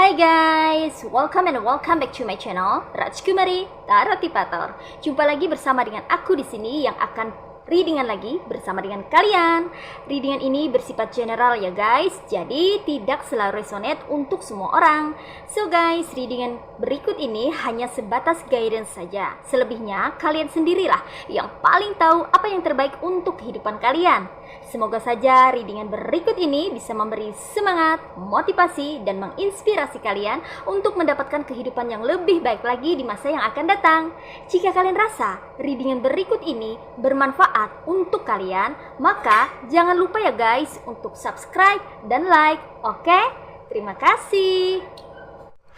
Hai guys, welcome back to my channel Rajkumari Tarotipator. Jumpa lagi bersama dengan aku di sini yang akan readingan lagi bersama dengan kalian. Readingan ini bersifat general ya guys, jadi tidak selalu resonate untuk semua orang. So guys, readingan berikut ini hanya sebatas guidance saja. Selebihnya kalian sendirilah yang paling tahu apa yang terbaik untuk kehidupan kalian. Semoga saja readingan berikut ini bisa memberi semangat, motivasi, dan menginspirasi kalian untuk mendapatkan kehidupan yang lebih baik lagi di masa yang akan datang. Jika kalian rasa readingan berikut ini bermanfaat untuk kalian, maka jangan lupa ya guys untuk subscribe dan like. Oke? Terima kasih.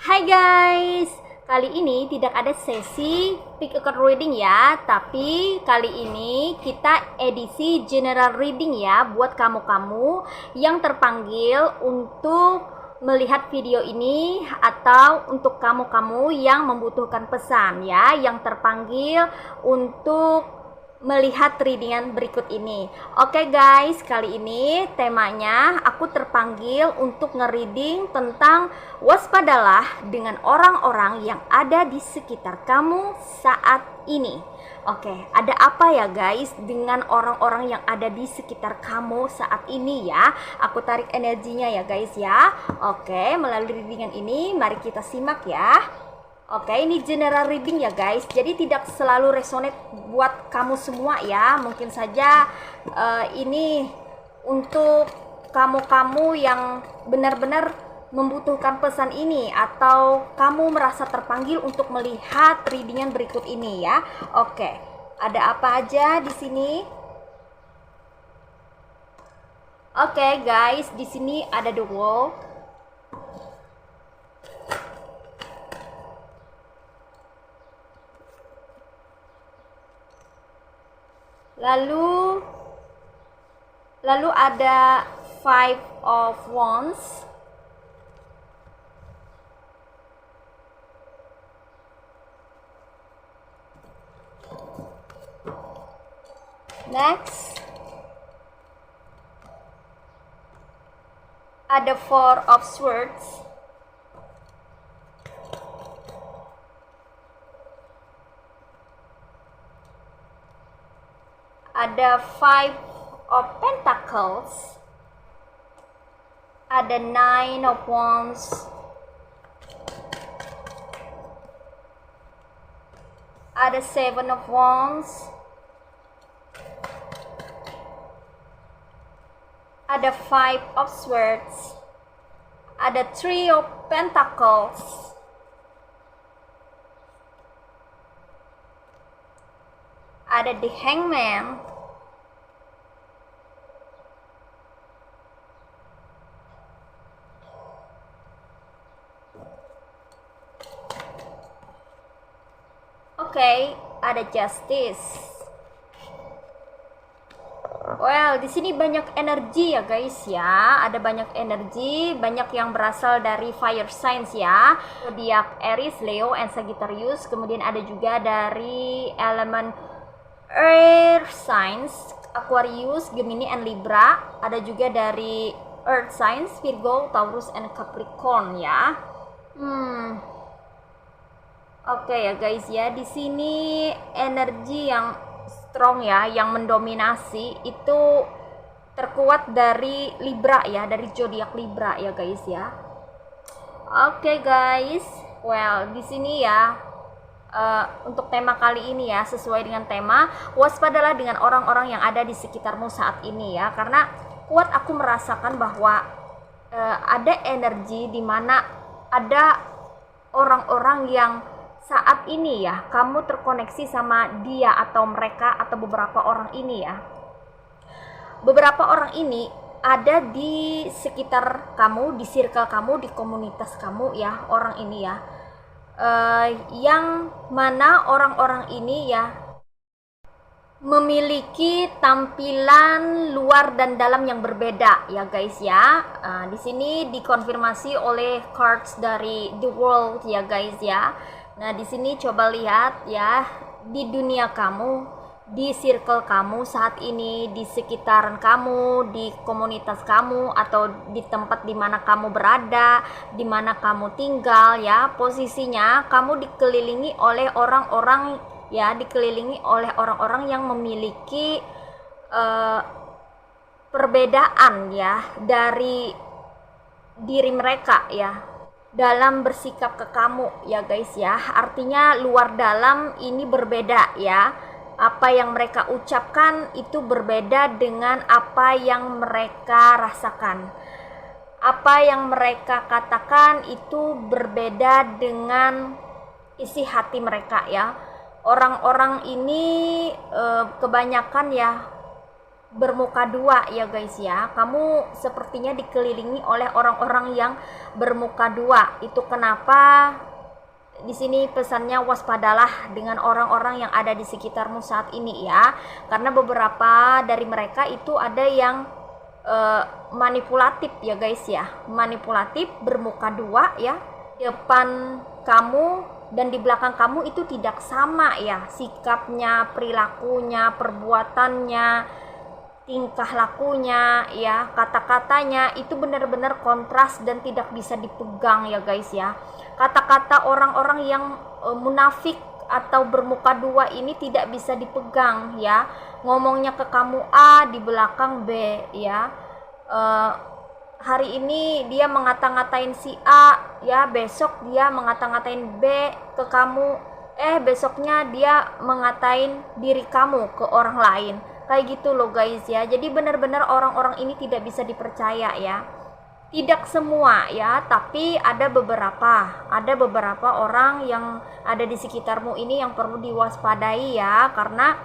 Hai guys, kali ini tidak ada sesi pick a card reading ya, tapi kali ini kita edisi general reading ya buat kamu-kamu yang terpanggil untuk melihat video ini atau untuk kamu-kamu yang membutuhkan pesan ya, yang terpanggil untuk melihat readingan berikut ini. Oke guys, kali ini temanya aku terpanggil untuk nge-reading tentang waspadalah dengan orang-orang yang ada di sekitar kamu saat ini. Oke, ada apa ya guys dengan orang-orang yang ada di sekitar kamu saat ini ya? Aku tarik energinya ya guys ya. Oke, melalui readingan ini mari kita simak ya. Oke, ini general reading ya guys, jadi tidak selalu resonate buat kamu semua ya. Mungkin saja ini untuk kamu-kamu yang benar-benar membutuhkan pesan ini, atau kamu merasa terpanggil untuk melihat readingan berikut ini ya. Oke, ada apa aja di sini? Oke guys, di sini ada the World. Lalu ada Five of Wands. Next ada Four of Swords. Ada Five of Pentacles, ada Nine of Wands, ada Seven of Wands, ada Five of Swords, ada Three of Pentacles, ada the Hangman, oke, ada Justice. Well, di sini banyak energi ya guys ya. Ada banyak energi, banyak yang berasal dari fire signs ya. Zodiac Aries, Leo, and Sagittarius. Kemudian ada juga dari elemen Air signs, Aquarius, Gemini, and Libra. Ada juga dari Earth signs, Virgo, Taurus, and Capricorn ya. Oke ya guys ya, di sini energi yang strong ya, yang mendominasi itu terkuat dari Libra ya, dari zodiak Libra ya guys ya. Oke guys, well di sini ya untuk tema kali ini ya, sesuai dengan tema waspadalah dengan orang-orang yang ada di sekitarmu saat ini ya, karena kuat aku merasakan bahwa ada energi di mana ada orang-orang yang saat ini ya kamu terkoneksi sama dia atau mereka atau beberapa orang ini ya. Beberapa orang ini ada di sekitar kamu, di circle kamu, di komunitas kamu ya, orang ini ya, yang mana orang-orang ini ya memiliki tampilan luar dan dalam yang berbeda ya guys ya. Di sini dikonfirmasi oleh cards dari The World ya guys ya. Nah di sini coba lihat ya, di dunia kamu, di circle kamu saat ini, di sekitaran kamu, di komunitas kamu, atau di tempat dimana kamu berada, dimana kamu tinggal ya, posisinya kamu dikelilingi oleh orang-orang ya, dikelilingi oleh orang-orang yang memiliki perbedaan ya dari diri mereka ya dalam bersikap ke kamu ya guys ya. Artinya luar dalam ini berbeda ya. Apa yang mereka ucapkan itu berbeda dengan apa yang mereka rasakan. Apa yang mereka katakan itu berbeda dengan isi hati mereka ya. Orang-orang ini kebanyakan ya bermuka dua ya guys ya. Kamu sepertinya dikelilingi oleh orang-orang yang bermuka dua. Itu kenapa di sini pesannya waspadalah dengan orang-orang yang ada di sekitarmu saat ini ya. Karena beberapa dari mereka itu ada yang manipulatif ya guys ya. Manipulatif, bermuka dua ya. Depan kamu dan di belakang kamu itu tidak sama ya, sikapnya, perilakunya, perbuatannya, tingkah lakunya ya, kata-katanya itu benar-benar kontras dan tidak bisa dipegang ya guys ya. Kata-kata orang-orang yang munafik atau bermuka dua ini tidak bisa dipegang ya. Ngomongnya ke kamu A, di belakang B ya. Hari ini dia mengata-ngatain si A ya, besok dia mengata-ngatain B ke kamu, besoknya dia mengatain diri kamu ke orang lain, kayak gitu loh guys ya. Jadi benar-benar orang-orang ini tidak bisa dipercaya ya. Tidak semua ya, tapi ada beberapa orang yang ada di sekitarmu ini yang perlu diwaspadai ya, karena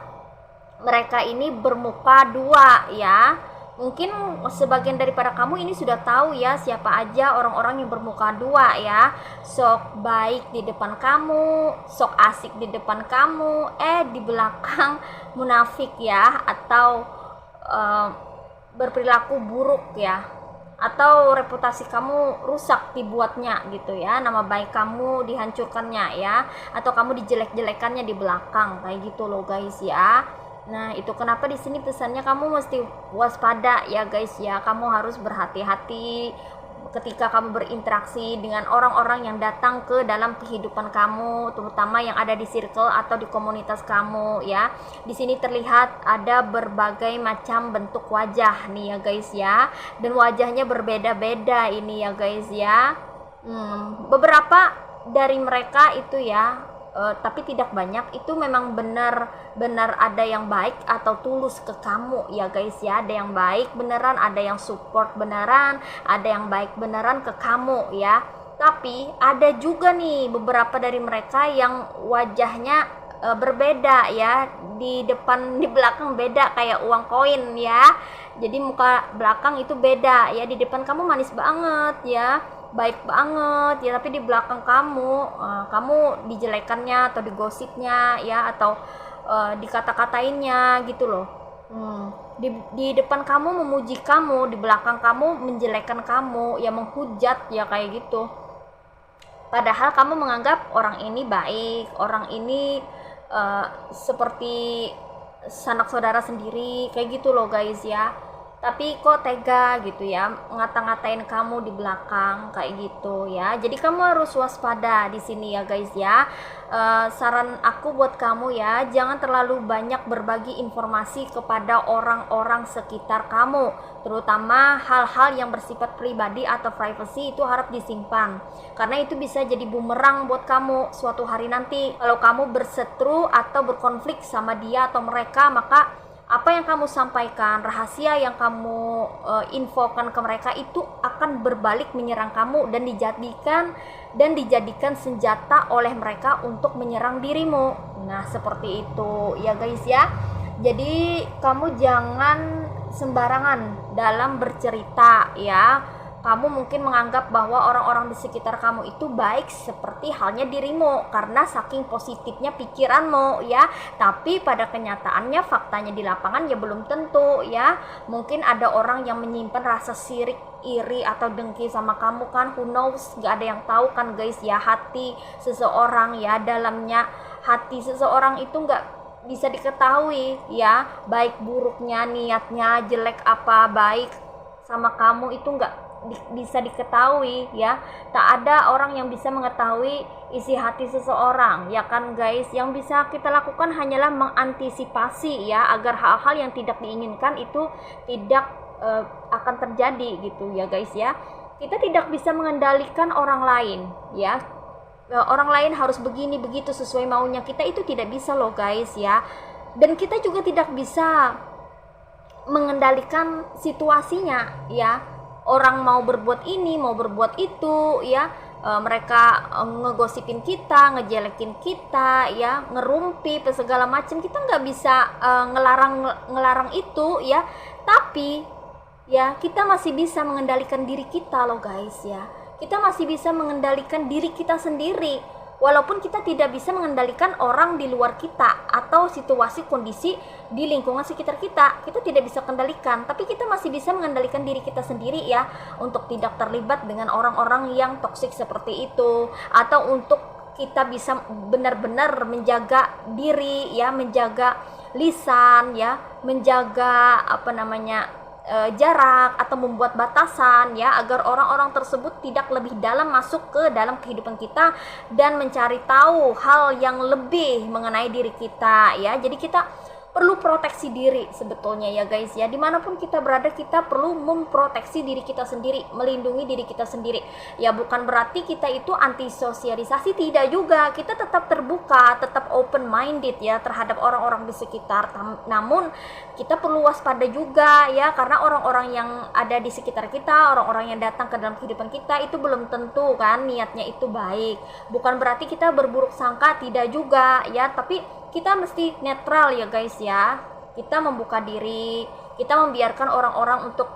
mereka ini bermuka dua ya. Mungkin sebagian daripada kamu ini sudah tahu ya siapa aja orang-orang yang bermuka dua ya. Sok baik di depan kamu, sok asik di depan kamu, di belakang munafik ya, atau berperilaku buruk ya, atau reputasi kamu rusak dibuatnya gitu ya, nama baik kamu dihancurkannya ya, atau kamu dijelek-jelekannya di belakang, kayak gitu loh guys ya. Nah, itu kenapa di sini pesannya kamu mesti waspada ya guys ya. Kamu harus berhati-hati ketika kamu berinteraksi dengan orang-orang yang datang ke dalam kehidupan kamu, terutama yang ada di circle atau di komunitas kamu ya. Di sini terlihat ada berbagai macam bentuk wajah nih ya guys ya. Dan wajahnya berbeda-beda ini ya guys ya. Beberapa dari mereka itu ya, tapi tidak banyak, itu memang benar-benar ada yang baik atau tulus ke kamu ya guys ya. Ada yang baik beneran, ada yang support beneran, ada yang baik beneran ke kamu ya. Tapi ada juga nih beberapa dari mereka yang wajahnya berbeda ya, di depan di belakang beda kayak uang koin ya. Jadi muka belakang itu beda ya, di depan kamu manis banget ya, baik banget ya, tapi di belakang kamu dijelekannya atau digosipnya ya, atau dikata-katainnya gitu loh. Di depan kamu memuji kamu, di belakang kamu menjelekkan kamu ya, menghujat ya, kayak gitu. Padahal kamu menganggap orang ini baik, orang ini seperti sanak saudara sendiri, kayak gitu loh guys ya. Tapi kok tega gitu ya, ngata-ngatain kamu di belakang kayak gitu ya. Jadi kamu harus waspada di sini ya guys ya. Saran aku buat kamu ya, jangan terlalu banyak berbagi informasi kepada orang-orang sekitar kamu, terutama hal-hal yang bersifat pribadi atau privacy itu harap disimpan, karena itu bisa jadi bumerang buat kamu suatu hari nanti. Kalau kamu berseteru atau berkonflik sama dia atau mereka, maka apa yang kamu sampaikan, rahasia yang kamu infokan ke mereka itu akan berbalik menyerang kamu dan dijadikan senjata oleh mereka untuk menyerang dirimu. Nah, seperti itu ya guys ya. Jadi kamu jangan sembarangan dalam bercerita ya. Kamu mungkin menganggap bahwa orang-orang di sekitar kamu itu baik seperti halnya dirimu karena saking positifnya pikiranmu ya. Tapi pada kenyataannya, faktanya di lapangan ya belum tentu ya. Mungkin ada orang yang menyimpan rasa sirik, iri atau dengki sama kamu kan, who knows, gak ada yang tahu kan guys ya. Hati seseorang ya, dalamnya hati seseorang itu gak bisa diketahui ya, baik buruknya, niatnya jelek apa baik sama kamu itu gak bisa diketahui ya. Tak ada orang yang bisa mengetahui isi hati seseorang ya kan guys. Yang bisa kita lakukan hanyalah mengantisipasi ya, agar hal-hal yang tidak diinginkan itu tidak akan terjadi gitu ya guys ya. Kita tidak bisa mengendalikan orang lain ya. Orang lain harus begini begitu sesuai maunya kita, itu tidak bisa loh guys ya. Dan kita juga tidak bisa mengendalikan situasinya ya. Orang mau berbuat ini, mau berbuat itu ya, mereka ngegosipin kita, ngejelekin kita ya, ngerumpi segala macam, kita nggak bisa ngelarang itu ya. Tapi ya kita masih bisa mengendalikan diri kita loh guys ya. Kita masih bisa mengendalikan diri kita sendiri. Walaupun kita tidak bisa mengendalikan orang di luar kita atau situasi kondisi di lingkungan sekitar kita, kita tidak bisa kendalikan, tapi kita masih bisa mengendalikan diri kita sendiri ya, untuk tidak terlibat dengan orang-orang yang toksik seperti itu, atau untuk kita bisa benar-benar menjaga diri ya, menjaga lisan ya, menjaga jarak atau membuat batasan ya, agar orang-orang tersebut tidak lebih dalam masuk ke dalam kehidupan kita dan mencari tahu hal yang lebih mengenai diri kita ya. Jadi kita perlu proteksi diri sebetulnya ya guys ya. Dimanapun kita berada, kita perlu memproteksi diri kita sendiri, melindungi diri kita sendiri ya. Bukan berarti kita itu anti sosialisasi, tidak juga. Kita tetap terbuka, tetap open minded ya terhadap orang-orang di sekitar. Namun kita perlu waspada juga ya, karena orang-orang yang ada di sekitar kita, orang-orang yang datang ke dalam kehidupan kita itu belum tentu kan niatnya itu baik. Bukan berarti kita berburuk sangka, tidak juga ya. Tapi kita mesti netral ya guys ya. Kita membuka diri, kita membiarkan orang-orang untuk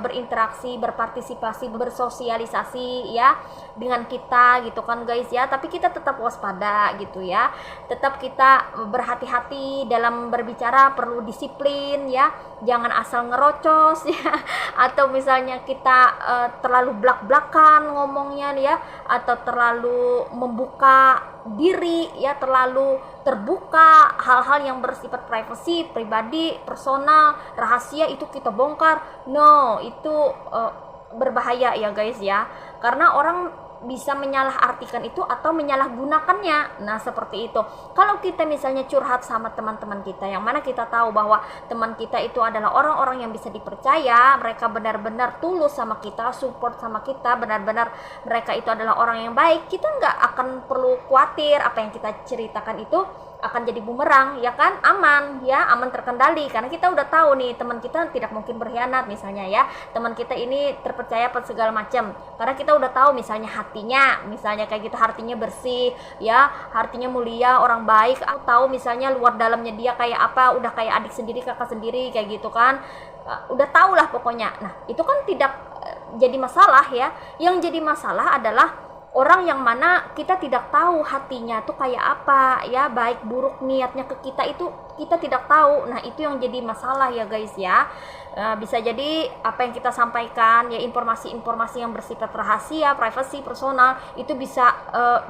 berinteraksi, berpartisipasi, bersosialisasi ya dengan kita gitu kan guys ya. Tapi kita tetap waspada gitu ya. Tetap kita berhati-hati dalam berbicara, perlu disiplin ya. Jangan asal ngerocos ya, atau misalnya kita terlalu blak-blakan ngomongnya ya, atau terlalu membuka diri ya, terlalu terbuka hal-hal yang bersifat privasi, pribadi, personal, rahasia itu kita bongkar. No, itu berbahaya ya guys ya, karena orang bisa menyalahartikan itu atau menyalahgunakannya. Nah seperti itu. Kalau kita misalnya curhat sama teman-teman kita, yang mana kita tahu bahwa teman kita itu adalah orang-orang yang bisa dipercaya, mereka benar-benar tulus sama kita, support sama kita, benar-benar mereka itu adalah orang yang baik, kita nggak akan perlu khawatir apa yang kita ceritakan itu akan jadi bumerang ya kan, aman ya, aman terkendali, karena kita udah tahu nih teman kita tidak mungkin berkhianat misalnya ya, teman kita ini terpercaya pada segala macam, karena kita udah tahu misalnya hatinya, misalnya kayak gitu, hatinya bersih ya, hatinya mulia, orang baik. Aku tahu misalnya luar dalamnya dia kayak apa, udah kayak adik sendiri, kakak sendiri kayak gitu kan, udah tahu lah pokoknya. Nah itu kan tidak jadi masalah ya. Yang jadi masalah adalah orang yang mana kita tidak tahu hatinya tuh kayak apa ya, baik buruk niatnya ke kita itu kita tidak tahu. Nah itu yang jadi masalah ya guys ya. Bisa jadi apa yang kita sampaikan ya, informasi-informasi yang bersifat rahasia, privasi, personal, itu bisa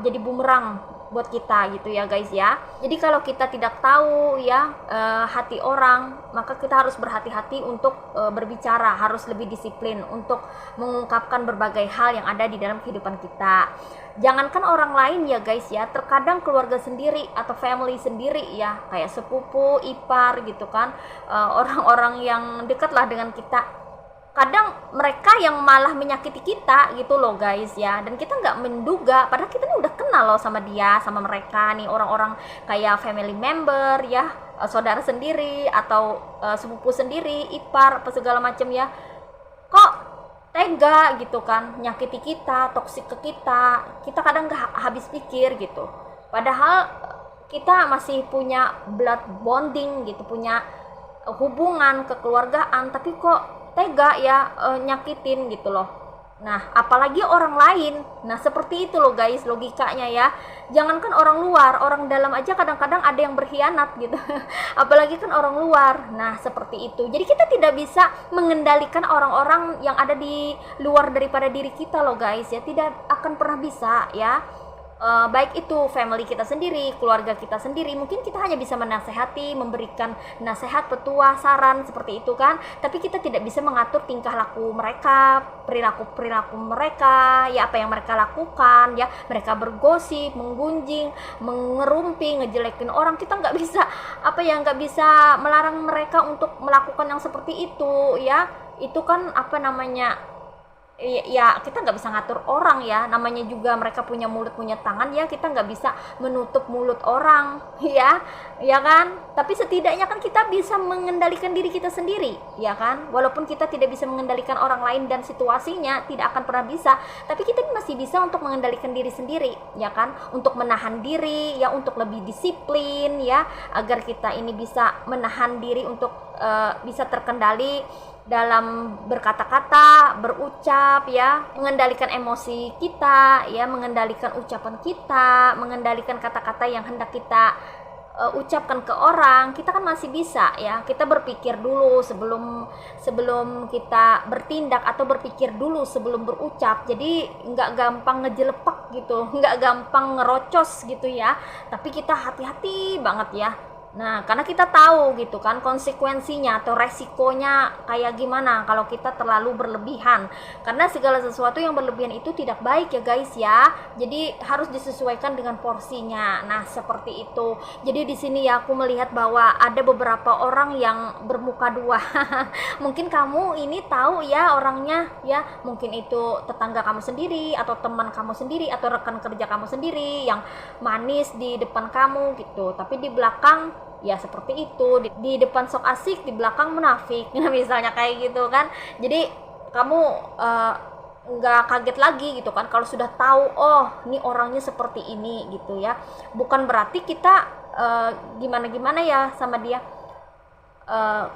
jadi bumerang buat kita gitu ya guys ya. Jadi kalau kita tidak tahu ya hati orang, maka kita harus berhati-hati untuk berbicara, harus lebih disiplin untuk mengungkapkan berbagai hal yang ada di dalam kehidupan kita. Jangankan orang lain ya guys ya, terkadang keluarga sendiri atau family sendiri ya, kayak sepupu, ipar gitu kan, orang-orang yang dekat lah dengan kita, kadang mereka yang malah menyakiti kita gitu loh guys ya, dan kita nggak menduga, padahal kita nih udah kenal loh sama dia, sama mereka nih, orang-orang kayak family member ya, saudara sendiri atau sepupu sendiri, ipar apa segala macam ya, kok tega gitu kan nyakiti kita, toksik ke kita. Kita kadang nggak habis pikir gitu, padahal kita masih punya blood bonding gitu, punya hubungan kekeluargaan, tapi kok tega ya nyakitin gitu loh. Nah, apalagi orang lain. Nah, seperti itu loh guys logikanya ya. Jangankan orang luar, orang dalam aja kadang-kadang ada yang berkhianat gitu. Apalagi kan orang luar. Nah, seperti itu. Jadi kita tidak bisa mengendalikan orang-orang yang ada di luar daripada diri kita loh guys ya. Tidak akan pernah bisa ya. Baik itu family kita sendiri, keluarga kita sendiri, mungkin kita hanya bisa menasehati, memberikan nasihat, petua, saran seperti itu kan, tapi kita tidak bisa mengatur tingkah laku mereka, perilaku mereka, ya apa yang mereka lakukan, ya mereka bergosip, menggunjing, mengerumpi, ngejelekin orang, kita nggak bisa nggak bisa melarang mereka untuk melakukan yang seperti itu ya. Itu kan ya kita nggak bisa ngatur orang ya, namanya juga mereka punya mulut punya tangan ya, kita nggak bisa menutup mulut orang ya kan. Tapi setidaknya kan kita bisa mengendalikan diri kita sendiri ya kan, walaupun kita tidak bisa mengendalikan orang lain dan situasinya tidak akan pernah bisa, tapi kita masih bisa untuk mengendalikan diri sendiri ya kan, untuk menahan diri ya, untuk lebih disiplin ya, agar kita ini bisa menahan diri untuk bisa terkendali dalam berkata-kata, berucap ya, mengendalikan emosi kita ya, mengendalikan ucapan kita, mengendalikan kata-kata yang hendak kita ucapkan ke orang. Kita kan masih bisa ya, kita berpikir dulu sebelum kita bertindak, atau berpikir dulu sebelum berucap. Jadi nggak gampang ngejelepak gitu, nggak gampang ngerocos gitu ya, tapi kita hati-hati banget ya. Nah, karena kita tahu gitu kan konsekuensinya atau resikonya kayak gimana kalau kita terlalu berlebihan. Karena segala sesuatu yang berlebihan itu tidak baik ya guys ya. Jadi harus disesuaikan dengan porsinya. Nah, seperti itu. Jadi di sini ya aku melihat bahwa ada beberapa orang yang bermuka dua. Mungkin kamu ini tahu ya orangnya ya, mungkin itu tetangga kamu sendiri, atau teman kamu sendiri, atau rekan kerja kamu sendiri yang manis di depan kamu gitu. Tapi di belakang ya seperti itu, di depan sok asik, di belakang munafik. Nah, misalnya kayak gitu kan. Jadi kamu nggak kaget lagi gitu kan kalau sudah tahu, oh ini orangnya seperti ini gitu ya. Bukan berarti kita gimana ya sama dia.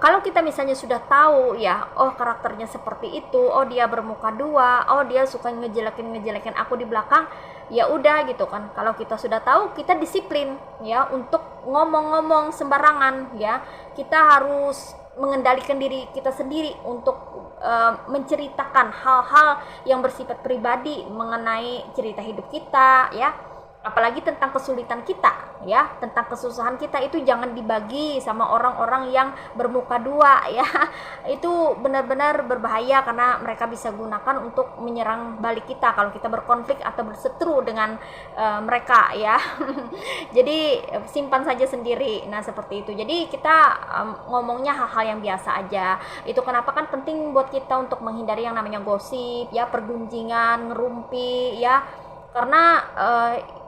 Kalau kita misalnya sudah tahu ya, oh karakternya seperti itu, oh dia bermuka dua, oh dia suka ngejelekin aku di belakang, ya udah gitu kan. Kalau kita sudah tahu, kita disiplin ya untuk ngomong-ngomong sembarangan ya. Kita harus mengendalikan diri kita sendiri untuk menceritakan hal-hal yang bersifat pribadi mengenai cerita hidup kita ya. Apalagi tentang kesulitan kita ya, tentang kesusahan kita, itu jangan dibagi sama orang-orang yang bermuka dua ya. Itu benar-benar berbahaya, karena mereka bisa gunakan untuk menyerang balik kita kalau kita berkonflik atau berseteru dengan mereka ya. Jadi simpan saja sendiri. Nah, seperti itu. Jadi kita ngomongnya hal-hal yang biasa aja. Itu kenapa kan penting buat kita untuk menghindari yang namanya gosip ya, pergunjingan, ngerumpi ya. Karena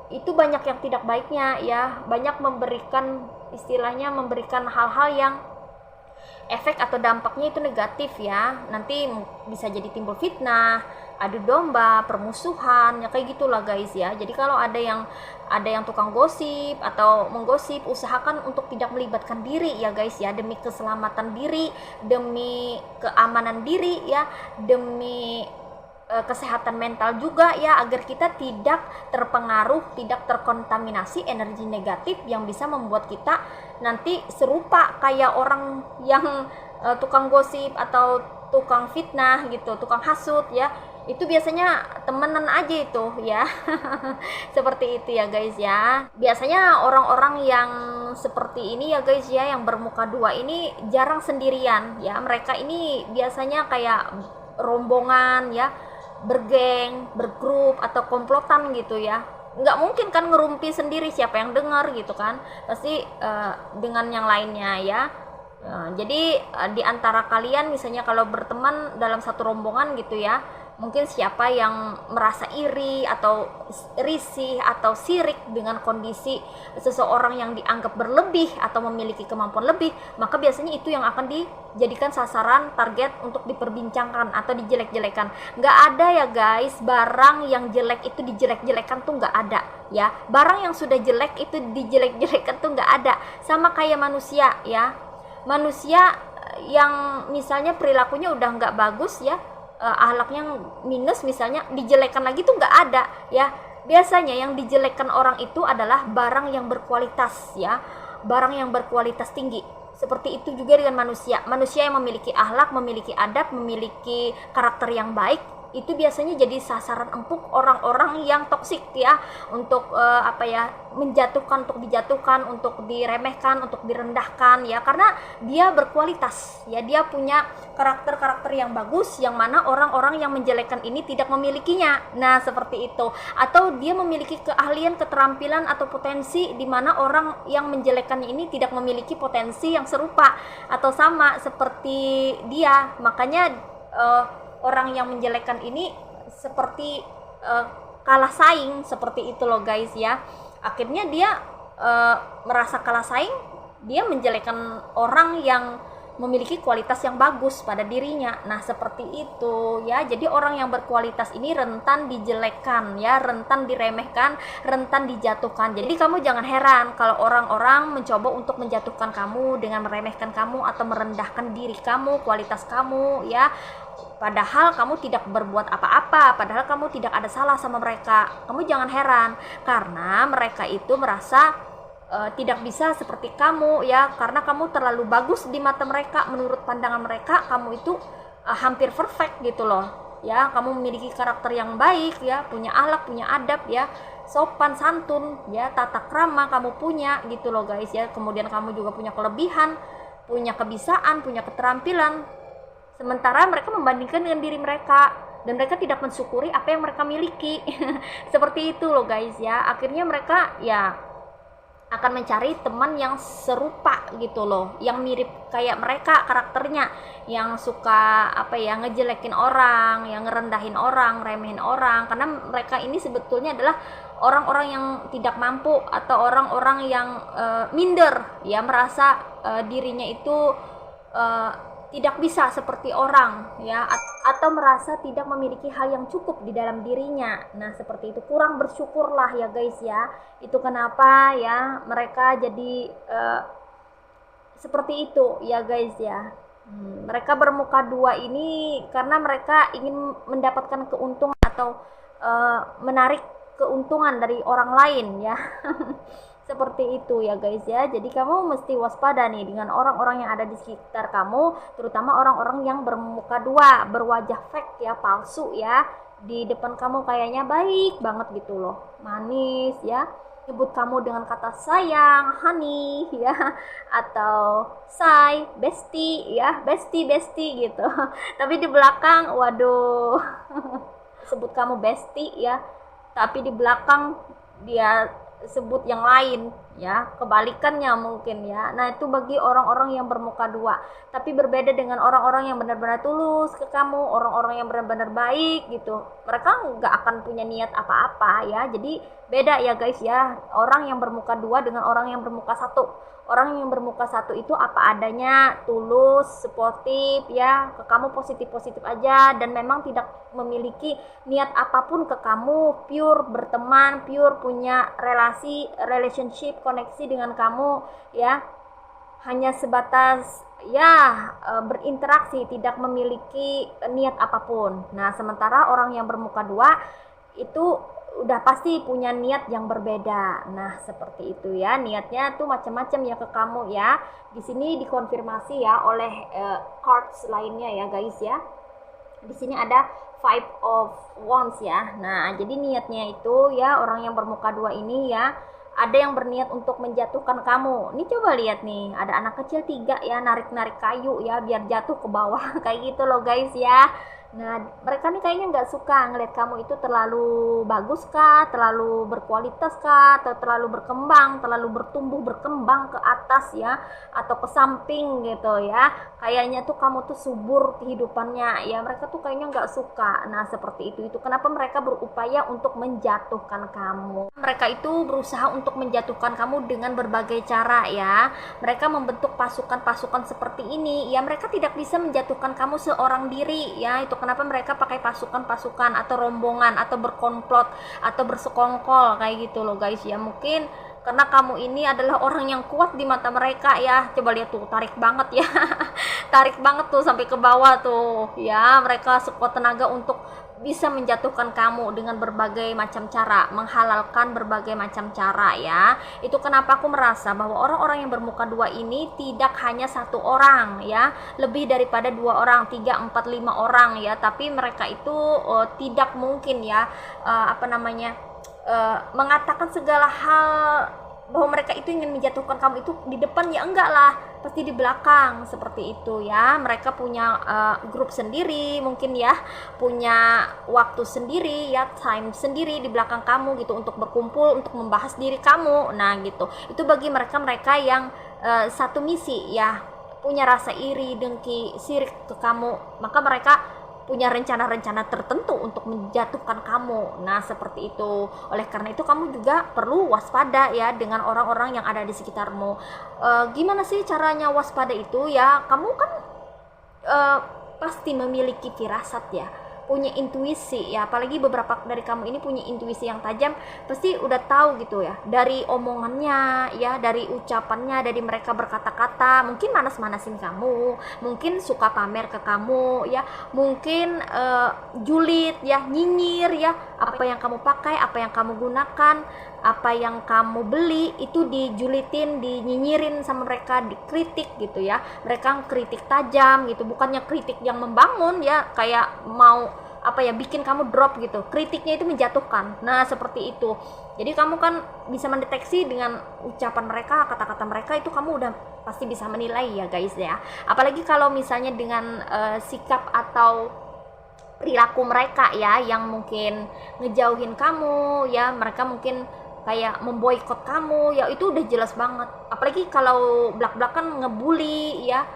itu banyak yang tidak baiknya ya, banyak memberikan hal-hal yang efek atau dampaknya itu negatif ya. Nanti bisa jadi timbul fitnah, adu domba, permusuhan ya, kayak gitulah guys ya. Jadi kalau ada yang tukang gosip atau menggosip, usahakan untuk tidak melibatkan diri ya guys ya, demi keselamatan diri, demi keamanan diri ya, demi kesehatan mental juga ya, agar kita tidak terpengaruh, tidak terkontaminasi energi negatif yang bisa membuat kita nanti serupa kayak orang yang tukang gosip atau tukang fitnah gitu, tukang hasut ya. Itu biasanya temenan aja itu ya. Seperti itu ya guys ya. Biasanya orang-orang yang seperti ini ya guys ya, yang bermuka dua ini jarang sendirian ya. Mereka ini biasanya kayak rombongan ya, bergeng, bergrup, atau komplotan gitu ya. Nggak mungkin kan ngerumpi sendiri, siapa yang dengar gitu kan, pasti dengan yang lainnya ya. Jadi di antara kalian misalnya kalau berteman dalam satu rombongan gitu ya, mungkin siapa yang merasa iri atau risih atau sirik dengan kondisi seseorang yang dianggap berlebih atau memiliki kemampuan lebih, maka biasanya itu yang akan dijadikan sasaran target untuk diperbincangkan atau dijelek-jelekan. Nggak ada ya guys, barang yang jelek itu dijelek-jelekan tuh nggak ada ya. Barang yang sudah jelek itu dijelek-jelekan tuh nggak ada. Sama kayak manusia ya. manusia yang misalnya perilakunya udah nggak bagus ya, akhlaknya minus misalnya, dijelekan lagi tuh nggak ada ya. Biasanya yang dijelekan orang itu adalah barang yang berkualitas ya, barang yang berkualitas tinggi. Seperti itu juga dengan manusia yang memiliki akhlak, memiliki adab, memiliki karakter yang baik, itu biasanya jadi sasaran empuk orang-orang yang toksik ya, untuk menjatuhkan, untuk dijatuhkan, untuk diremehkan, untuk direndahkan ya, karena dia berkualitas ya, dia punya karakter-karakter yang bagus yang mana orang-orang yang menjelekkan ini tidak memilikinya. Nah, seperti itu. Atau dia memiliki keahlian, keterampilan atau potensi di mana orang yang menjelekkannya ini tidak memiliki potensi yang serupa atau sama seperti dia. Makanya orang yang menjelekkan ini seperti kalah saing, seperti itu loh guys ya. Akhirnya dia merasa kalah saing, dia menjelekkan orang yang memiliki kualitas yang bagus pada dirinya. Nah, seperti itu ya. Jadi orang yang berkualitas ini rentan dijelekkan ya, rentan diremehkan, rentan dijatuhkan. Jadi kamu jangan heran kalau orang-orang mencoba untuk menjatuhkan kamu dengan meremehkan kamu atau merendahkan diri kamu, kualitas kamu ya. Padahal kamu tidak berbuat apa-apa, padahal kamu tidak ada salah sama mereka. Kamu jangan heran, karena mereka itu merasa tidak bisa seperti kamu ya, karena kamu terlalu bagus di mata mereka. Menurut pandangan mereka kamu itu hampir perfect gitu loh ya. Kamu memiliki karakter yang baik ya, punya akhlak, punya adab ya, sopan santun ya, tata krama kamu punya gitu loh guys ya. Kemudian kamu juga punya kelebihan, punya kebisaan, punya keterampilan. Sementara mereka membandingkan dengan diri mereka dan mereka tidak mensyukuri apa yang mereka miliki. Seperti itu loh guys ya. Akhirnya mereka ya akan mencari teman yang serupa gitu loh, yang mirip kayak mereka karakternya, yang suka ngejelekin orang, yang ngerendahin orang, remehin orang, karena mereka ini sebetulnya adalah orang-orang yang tidak mampu atau orang-orang yang minder ya, merasa dirinya itu tidak bisa seperti orang ya, atau merasa tidak memiliki hal yang cukup di dalam dirinya. Nah, seperti itu, kurang bersyukurlah ya guys ya. Itu kenapa ya mereka jadi seperti itu ya guys ya. Mereka bermuka dua ini karena mereka ingin mendapatkan keuntungan atau menarik keuntungan dari orang lain ya. Seperti itu ya guys ya. Jadi kamu mesti waspada nih dengan orang-orang yang ada di sekitar kamu, terutama orang-orang yang bermuka dua, berwajah fake ya, palsu ya. Di depan kamu kayaknya baik banget gitu loh, manis ya, nyebut kamu dengan kata sayang, honey ya, atau say, bestie ya, bestie gitu. Tapi di belakang waduh sebut kamu bestie ya, tapi di belakang dia sebut yang lain ya, kebalikannya mungkin ya. Nah, itu bagi orang-orang yang bermuka dua. Tapi berbeda dengan orang-orang yang benar-benar tulus ke kamu, orang-orang yang benar-benar baik gitu. Mereka nggak akan punya niat apa-apa ya. Jadi beda ya guys ya, orang yang bermuka dua dengan orang yang bermuka satu. Orang yang bermuka satu itu apa adanya, tulus, suportif ya, ke kamu positif-positif aja, dan memang tidak memiliki niat apapun ke kamu, pure berteman, pure punya relationship, koneksi dengan kamu ya, hanya sebatas ya berinteraksi, tidak memiliki niat apapun. Nah, sementara orang yang bermuka dua itu udah pasti punya niat yang berbeda. Nah, seperti itu ya, niatnya tuh macam-macam ya ke kamu ya. Di sini dikonfirmasi ya oleh cards lainnya ya guys ya. Di sini ada Five of Wands ya. Nah, jadi niatnya itu ya, orang yang bermuka dua ini ya, ada yang berniat untuk menjatuhkan kamu. Ini coba lihat nih, ada anak kecil 3 ya, narik-narik kayu ya biar jatuh ke bawah kayak gitu loh guys ya. Nah, mereka nih kayaknya nggak suka ngeliat kamu itu terlalu bagus kah, terlalu berkualitas kah, atau terlalu berkembang, terlalu bertumbuh berkembang ke atas ya, atau ke samping gitu ya. Kayaknya tuh kamu tuh subur kehidupannya ya, mereka tuh kayaknya nggak suka. Nah, seperti itu kenapa mereka berupaya untuk menjatuhkan kamu. Mereka itu berusaha untuk menjatuhkan kamu dengan berbagai cara ya. Mereka membentuk pasukan-pasukan seperti ini ya. Mereka tidak bisa menjatuhkan kamu seorang diri ya. Itu kenapa mereka pakai pasukan-pasukan atau rombongan atau berkomplot atau bersekongkol kayak gitu loh guys ya. Mungkin karena kamu ini adalah orang yang kuat di mata mereka ya. Coba lihat tuh, tarik banget ya. Tarik banget tuh sampai ke bawah tuh ya. Mereka sekuat tenaga untuk bisa menjatuhkan kamu dengan berbagai macam cara, menghalalkan berbagai macam cara ya. Itu kenapa aku merasa bahwa orang-orang yang bermuka dua ini tidak hanya satu orang ya, lebih daripada 2 orang, 3, 4, 5 orang ya. Tapi mereka itu tidak mungkin ya mengatakan segala hal bahwa mereka itu ingin menjatuhkan kamu itu di depan, ya enggak lah, pasti di belakang seperti itu ya. Mereka punya grup sendiri mungkin ya, punya waktu sendiri ya, time sendiri di belakang kamu gitu untuk berkumpul untuk membahas diri kamu. Nah gitu, itu bagi mereka yang satu misi ya, punya rasa iri, dengki, sirik ke kamu, maka mereka punya rencana-rencana tertentu untuk menjatuhkan kamu. Nah seperti itu. Oleh karena itu kamu juga perlu waspada ya dengan orang-orang yang ada di sekitarmu. Gimana sih caranya waspada itu ya? Kamu kan pasti memiliki firasat ya, punya intuisi ya, apalagi beberapa dari kamu ini punya intuisi yang tajam, pasti udah tahu gitu ya, dari omongannya ya, dari ucapannya, dari mereka berkata-kata, mungkin manas-manasin kamu, mungkin suka pamer ke kamu ya, mungkin julid ya, nyinyir ya, apa yang kamu pakai, apa yang kamu gunakan, apa yang kamu beli itu dijulitin, dinyinyirin sama mereka, dikritik gitu ya. Mereka kritik tajam gitu, bukannya kritik yang membangun ya, kayak mau bikin kamu drop gitu, kritiknya itu menjatuhkan. Nah seperti itu. Jadi kamu kan bisa mendeteksi dengan ucapan mereka, kata-kata mereka, itu kamu udah pasti bisa menilai ya guys ya. Apalagi kalau misalnya dengan sikap atau perilaku mereka ya, yang mungkin ngejauhin kamu ya, mereka mungkin kayak memboikot kamu ya, itu udah jelas banget. Apalagi kalau belak-belakan ngebully ya,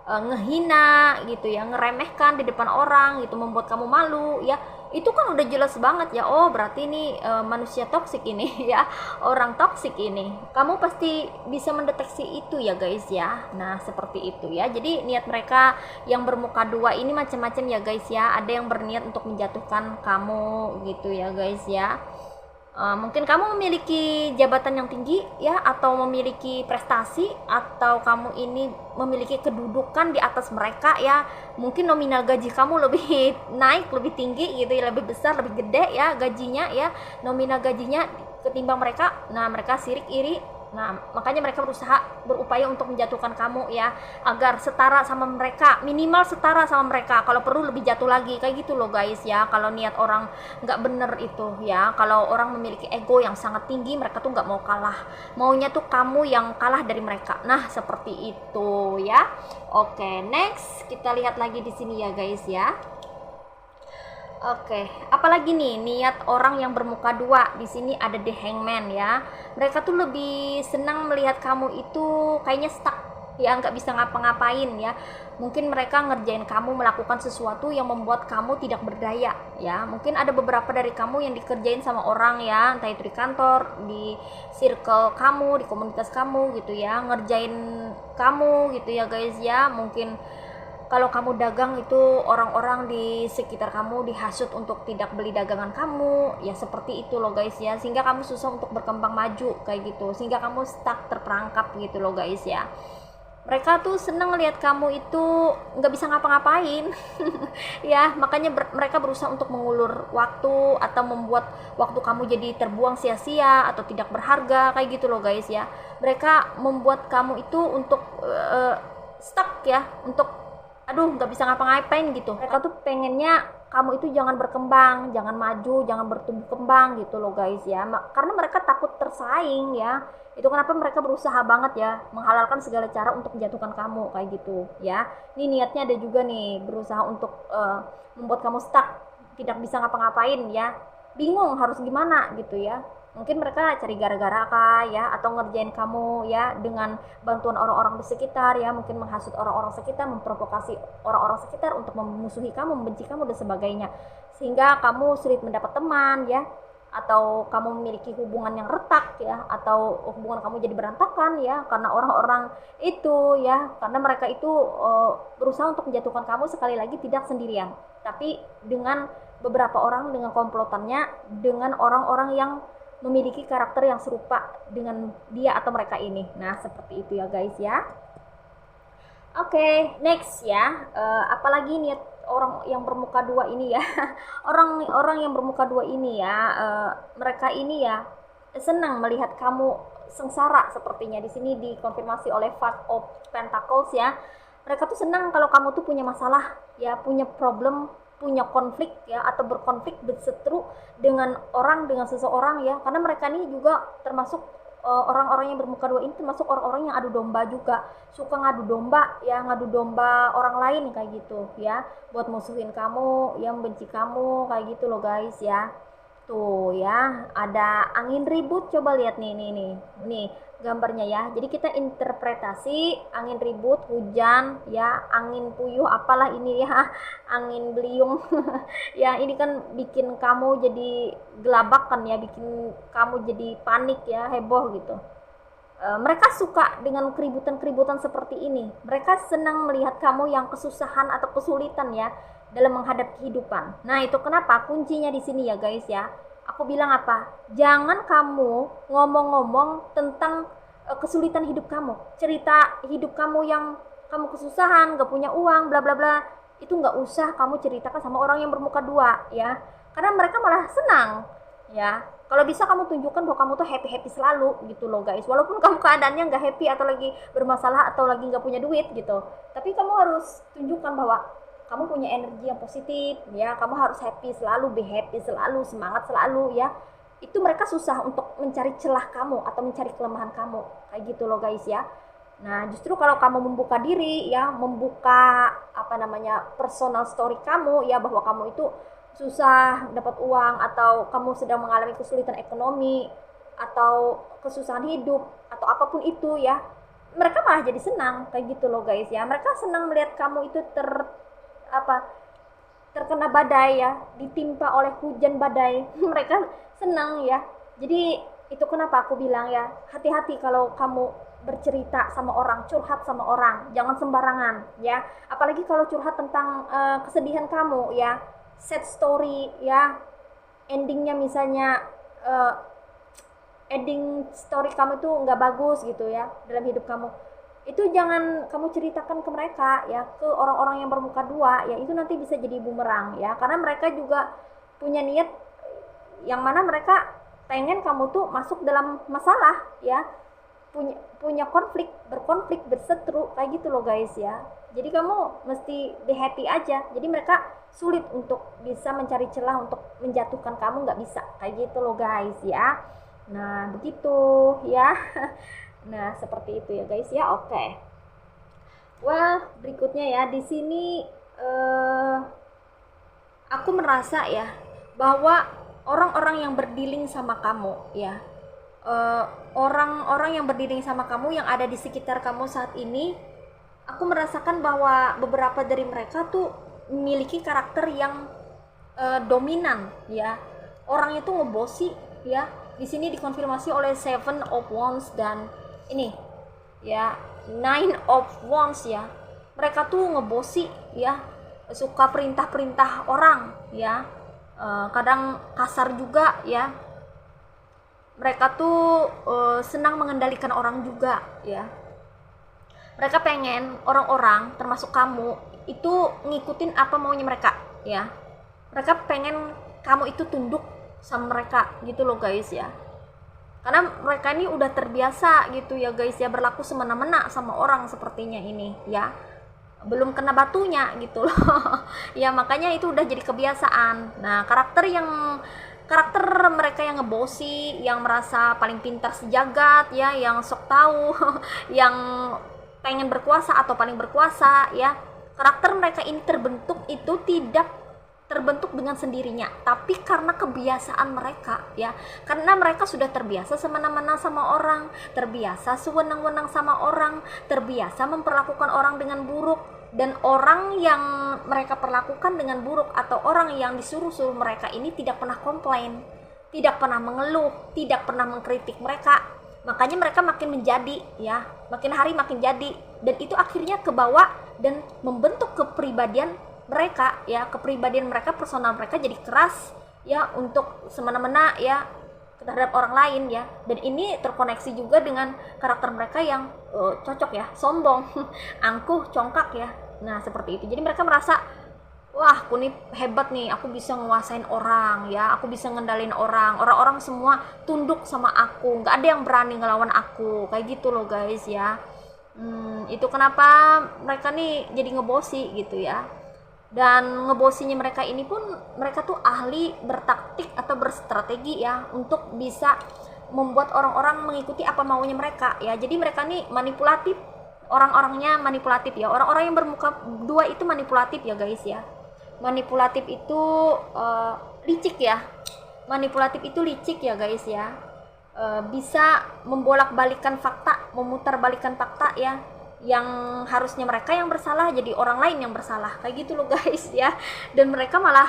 ngehina gitu ya, ngeremehkan di depan orang gitu, membuat kamu malu ya, itu kan udah jelas banget ya. Oh berarti ini manusia toksik ini ya, orang toksik ini. Kamu pasti bisa mendeteksi itu ya guys ya. Nah seperti itu ya. Jadi niat mereka yang bermuka dua ini macam-macam ya guys ya. Ada yang berniat untuk menjatuhkan kamu gitu ya guys ya. Mungkin kamu memiliki jabatan yang tinggi ya, atau memiliki prestasi, atau kamu ini memiliki kedudukan di atas mereka ya, mungkin nominal gaji kamu lebih naik, lebih tinggi gitu ya, lebih besar, lebih gede ya gajinya ya, nominal gajinya ketimbang mereka. Nah mereka sirik, iri. Nah makanya mereka berupaya untuk menjatuhkan kamu ya, agar setara sama mereka, minimal setara sama mereka, kalau perlu lebih jatuh lagi, kayak gitu loh guys ya. Kalau niat orang nggak bener itu ya, kalau orang memiliki ego yang sangat tinggi, mereka tuh nggak mau kalah, maunya tuh kamu yang kalah dari mereka. Nah seperti itu ya. Oke, next kita lihat lagi di sini ya guys ya. Oke, apalagi nih niat orang yang bermuka dua? Di sini ada the hangman ya. Mereka tuh lebih senang melihat kamu itu kayaknya stuck ya, nggak bisa ngapa-ngapain ya. Mungkin mereka ngerjain kamu melakukan sesuatu yang membuat kamu tidak berdaya ya. Mungkin ada beberapa dari kamu yang dikerjain sama orang ya, entah itu di kantor, di circle kamu, di komunitas kamu gitu ya, ngerjain kamu gitu ya guys ya. Mungkin kalau kamu dagang itu orang-orang di sekitar kamu dihasut untuk tidak beli dagangan kamu ya, seperti itu loh guys ya, sehingga kamu susah untuk berkembang maju kayak gitu, sehingga kamu stuck, terperangkap gitu loh guys ya. Mereka tuh seneng ngelihat kamu itu nggak bisa ngapa-ngapain ya, makanya mereka berusaha untuk mengulur waktu atau membuat waktu kamu jadi terbuang sia-sia atau tidak berharga kayak gitu loh guys ya. Mereka membuat kamu itu untuk stuck ya, untuk nggak bisa ngapa-ngapain gitu. Mereka tuh pengennya kamu itu jangan berkembang, jangan maju, jangan bertumbuh kembang gitu loh guys ya. Karena mereka takut tersaing ya. Itu kenapa mereka berusaha banget ya, menghalalkan segala cara untuk menjatuhkan kamu kayak gitu ya. Ini niatnya ada juga nih, berusaha untuk membuat kamu stuck, tidak bisa ngapa-ngapain ya, bingung harus gimana gitu ya. Mungkin mereka cari gara-gara kah ya, atau ngerjain kamu ya dengan bantuan orang-orang di sekitar ya, mungkin menghasut orang-orang sekitar, memprovokasi orang-orang sekitar untuk memusuhi kamu, membenci kamu dan sebagainya, sehingga kamu sulit mendapat teman ya, atau kamu memiliki hubungan yang retak ya, atau hubungan kamu jadi berantakan ya, karena orang-orang itu ya, karena mereka itu berusaha untuk menjatuhkan kamu, sekali lagi tidak sendirian, tapi dengan beberapa orang, dengan komplotannya, dengan orang-orang yang memiliki karakter yang serupa dengan dia atau mereka ini. Nah, seperti itu ya guys ya. Oke, next ya. Apalagi nih orang yang bermuka dua ini ya. Orang-orang yang bermuka dua ini ya, mereka ini ya senang melihat kamu sengsara sepertinya. Di sini dikonfirmasi oleh Five of Pentacles ya. Mereka tuh senang kalau kamu tuh punya masalah ya, punya problem, punya konflik ya, atau berkonflik, berseteru dengan seseorang ya. Karena mereka ini juga termasuk orang-orang yang bermuka dua ini termasuk orang-orang yang adu domba juga, suka ngadu domba ya, ngadu domba orang lain kayak gitu ya, buat musuhin kamu ya, membenci kamu kayak gitu loh guys ya. Tuh ya, ada angin ribut, coba lihat nih gambarnya ya. Jadi kita interpretasi angin ribut, hujan ya, angin puyuh, apalah ini ya, angin beliung. Ya ini kan bikin kamu jadi gelabak kan ya, bikin kamu jadi panik ya, heboh gitu. Mereka suka dengan keributan-keributan seperti ini. Mereka senang melihat kamu yang kesusahan atau kesulitan ya dalam menghadapi kehidupan. Nah, itu kenapa kuncinya di sini ya guys ya. Aku bilang apa? Jangan kamu ngomong-ngomong tentang kesulitan hidup kamu. Cerita hidup kamu yang kamu kesusahan, gak punya uang, bla bla bla. Itu gak usah kamu ceritakan sama orang yang bermuka dua ya. Karena mereka malah senang ya. Kalau bisa kamu tunjukkan bahwa kamu tuh happy-happy selalu gitu loh guys. Walaupun kamu keadaannya gak happy atau lagi bermasalah atau lagi gak punya duit gitu. Tapi kamu harus tunjukkan bahwa kamu punya energi yang positif ya. Kamu harus happy selalu, be happy selalu, semangat selalu ya. Itu mereka susah untuk mencari celah kamu atau mencari kelemahan kamu. Kayak gitu loh guys ya. Nah justru kalau kamu membuka diri ya, membuka personal story kamu ya, bahwa kamu itu susah dapat uang, atau kamu sedang mengalami kesulitan ekonomi atau kesusahan hidup atau apapun itu ya, mereka malah jadi senang kayak gitu loh guys ya. Mereka senang melihat kamu itu terkena badai ya, ditimpa oleh hujan badai. Mereka senang ya. Jadi itu kenapa aku bilang ya, hati-hati kalau kamu bercerita sama orang, curhat sama orang, jangan sembarangan ya. Apalagi kalau curhat tentang kesedihan kamu ya, sad story ya, endingnya misalnya ending story kamu tuh nggak bagus gitu ya dalam hidup kamu, itu jangan kamu ceritakan ke mereka ya, ke orang-orang yang bermuka dua ya. Itu nanti bisa jadi bumerang ya, karena mereka juga punya niat yang mana mereka pengen kamu tuh masuk dalam masalah ya, punya berkonflik, berseteru kayak gitu loh guys ya. Jadi kamu mesti be happy aja. Jadi mereka sulit untuk bisa mencari celah untuk menjatuhkan kamu, nggak bisa kayak gitu loh guys ya. Nah begitu ya. Nah seperti itu ya guys ya. Oke. Well berikutnya ya, di sini aku merasa ya bahwa orang-orang yang berdealing sama kamu ya, orang-orang yang berdealing sama kamu yang ada di sekitar kamu saat ini, aku merasakan bahwa beberapa dari mereka tuh memiliki karakter yang dominan ya. Orang itu ngebosi ya. Di sini dikonfirmasi oleh Seven of Wands dan ini ya, Nine of Wands ya. Mereka tuh ngebosi ya, suka perintah-perintah orang ya. Kadang kasar juga ya. Mereka tuh senang mengendalikan orang juga ya. Mereka pengen orang-orang termasuk kamu itu ngikutin apa maunya mereka ya. Mereka pengen kamu itu tunduk sama mereka gitu loh guys ya. Karena mereka ini udah terbiasa gitu ya guys ya, berlaku semena-mena sama orang sepertinya ini ya. Belum kena batunya gitu loh. Ya makanya itu udah jadi kebiasaan. Nah karakter mereka yang ngebosi, yang merasa paling pintar sejagat ya, yang sok tahu, yang pengen berkuasa atau paling berkuasa ya. Karakter mereka ini terbentuk itu tidak terbentuk dengan sendirinya, tapi karena kebiasaan mereka ya. Karena mereka sudah terbiasa semena-mena sama orang, terbiasa sewenang-wenang sama orang, terbiasa memperlakukan orang dengan buruk. Dan orang yang mereka perlakukan dengan buruk atau orang yang disuruh-suruh mereka ini tidak pernah komplain, tidak pernah mengeluh, tidak pernah mengkritik mereka. Makanya mereka makin menjadi ya, makin hari makin jadi, dan itu akhirnya kebawa dan membentuk kepribadian mereka ya, kepribadian mereka, personal mereka jadi keras ya, untuk semena-mena ya. terhadap orang lain ya. Dan ini terkoneksi juga dengan karakter mereka yang cocok ya, sombong, angkuh, congkak ya. Nah seperti itu. Jadi mereka merasa, wah aku nih hebat nih, aku bisa nguasain orang ya, aku bisa ngendalin orang semua tunduk sama aku, nggak ada yang berani ngelawan aku, kayak gitu loh guys ya. Itu kenapa mereka nih jadi ngebosi gitu ya. Dan ngebosinya mereka ini pun, mereka tuh ahli bertaktik atau berstrategi ya, untuk bisa membuat orang-orang mengikuti apa maunya mereka ya. Jadi mereka nih manipulatif, orang-orangnya manipulatif ya, orang-orang yang bermuka dua itu manipulatif ya guys ya. Manipulatif itu licik ya, manipulatif itu licik ya guys ya. Bisa membolak-balikan fakta, memutarbalikkan fakta ya, yang harusnya mereka yang bersalah jadi orang lain yang bersalah, kayak gitu loh guys ya. Dan mereka malah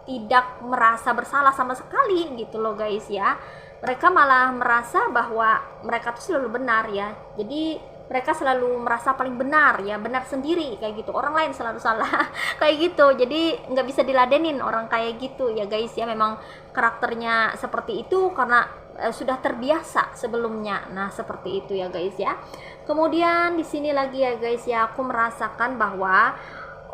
tidak merasa bersalah sama sekali gitu loh guys ya. Mereka malah merasa bahwa mereka tuh selalu benar ya. Jadi mereka selalu merasa paling benar ya, benar sendiri kayak gitu, orang lain selalu salah kayak gitu. Jadi nggak bisa diladenin orang kayak gitu ya guys ya. Memang karakternya seperti itu karena sudah terbiasa sebelumnya. Nah seperti itu ya guys ya. Kemudian di sini lagi ya guys ya, aku merasakan bahwa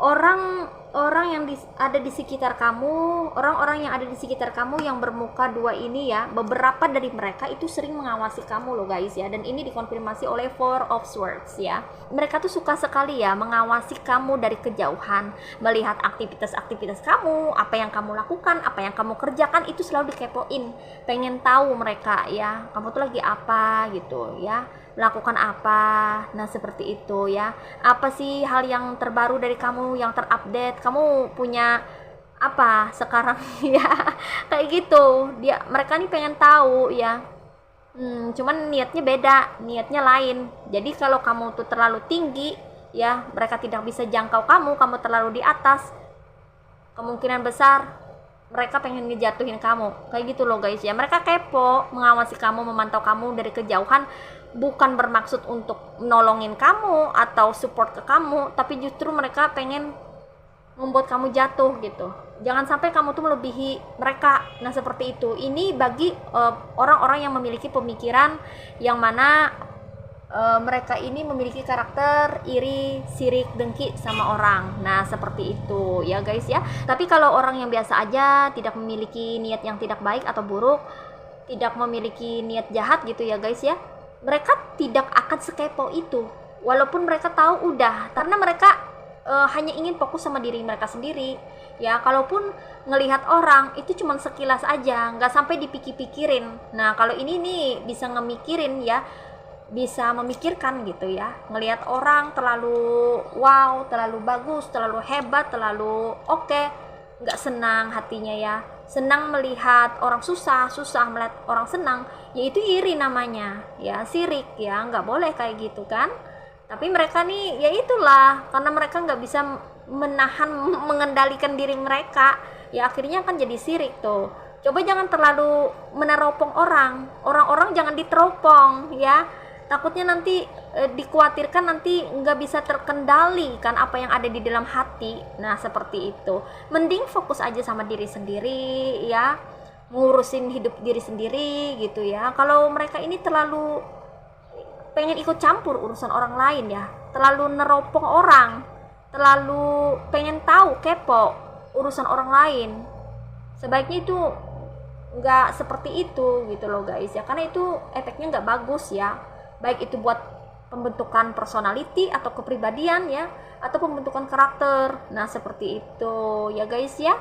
orang yang ada di sekitar kamu, orang-orang yang ada di sekitar kamu yang bermuka dua ini ya, beberapa dari mereka itu sering mengawasi kamu loh guys ya. Dan ini dikonfirmasi oleh Four of Swords ya. Mereka tuh suka sekali ya mengawasi kamu dari kejauhan, melihat aktivitas-aktivitas kamu, apa yang kamu lakukan, apa yang kamu kerjakan, itu selalu dikepoin, pengen tahu mereka ya, kamu tuh lagi apa gitu ya, melakukan apa. Nah seperti itu ya, apa sih hal yang terbaru dari kamu, yang terupdate, kamu punya apa sekarang ya, kayak gitu. Mereka nih pengen tahu ya. Cuman niatnya beda, niatnya lain. Jadi kalau kamu tuh terlalu tinggi ya, mereka tidak bisa jangkau kamu terlalu di atas, kemungkinan besar mereka pengen ngejatuhin kamu, kayak gitu loh guys ya. Mereka kepo, mengawasi kamu, memantau kamu dari kejauhan, bukan bermaksud untuk menolongin kamu atau support ke kamu, tapi justru mereka pengen membuat kamu jatuh gitu. Jangan sampai kamu tuh melebihi mereka. Nah seperti itu. Ini bagi orang-orang yang memiliki pemikiran yang mana mereka ini memiliki karakter iri, sirik, dengki sama orang. Nah seperti itu ya guys ya. Tapi kalau orang yang biasa aja, tidak memiliki niat yang tidak baik atau buruk, tidak memiliki niat jahat gitu ya guys ya, mereka tidak akan sekepo itu. Walaupun mereka tahu udah, karena mereka hanya ingin fokus sama diri mereka sendiri ya. Kalaupun ngelihat orang itu cuman sekilas aja, nggak sampai dipikir-pikirin. Nah kalau ini nih bisa ngemikirin ya, bisa memikirkan gitu ya. Ngelihat orang terlalu wow, terlalu bagus, terlalu hebat, terlalu oke, nggak senang hatinya ya. Senang melihat orang susah melihat orang senang, yaitu iri namanya ya, sirik ya. Nggak boleh kayak gitu kan. Tapi mereka nih ya itulah, karena mereka nggak bisa menahan, mengendalikan diri mereka ya, akhirnya kan jadi sirik tuh. Coba jangan terlalu meneropong orang jangan diteropong ya, takutnya nanti dikhawatirkan nanti nggak bisa terkendali kan apa yang ada di dalam hati. Nah seperti itu, mending fokus aja sama diri sendiri ya, ngurusin hidup diri sendiri gitu ya. Kalau mereka ini terlalu pengen ikut campur urusan orang lain ya, terlalu neropong orang, terlalu pengen tahu, kepo urusan orang lain, sebaiknya itu nggak seperti itu gitu loh guys ya. Karena itu efeknya nggak bagus ya, baik itu buat pembentukan personality atau kepribadian ya, atau pembentukan karakter. Nah seperti itu ya guys ya.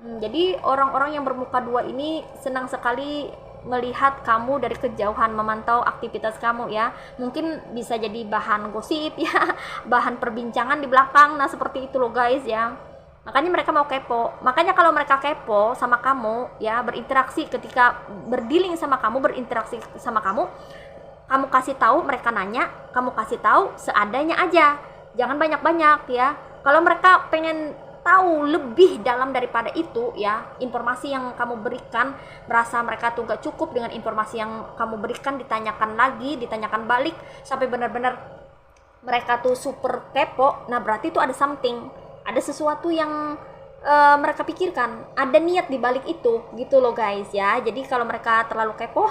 Jadi orang-orang yang bermuka dua ini senang sekali melihat kamu dari kejauhan, memantau aktivitas kamu ya. Mungkin bisa jadi bahan gosip ya, bahan perbincangan di belakang. Nah seperti itu loh guys ya. Makanya mereka mau kepo. Makanya kalau mereka kepo sama kamu ya, berinteraksi, ketika berdealing sama kamu, berinteraksi sama kamu kasih tahu, mereka nanya, kamu kasih tahu seadanya aja, jangan banyak-banyak ya. Kalau mereka pengen tahu lebih dalam daripada itu ya, informasi yang kamu berikan, merasa mereka tuh gak cukup dengan informasi yang kamu berikan, ditanyakan lagi, ditanyakan balik, sampai benar-benar mereka tuh super kepo. Nah berarti itu ada something, ada sesuatu yang mereka pikirkan, ada niat di balik itu gitu loh guys ya. Jadi kalau mereka terlalu kepo,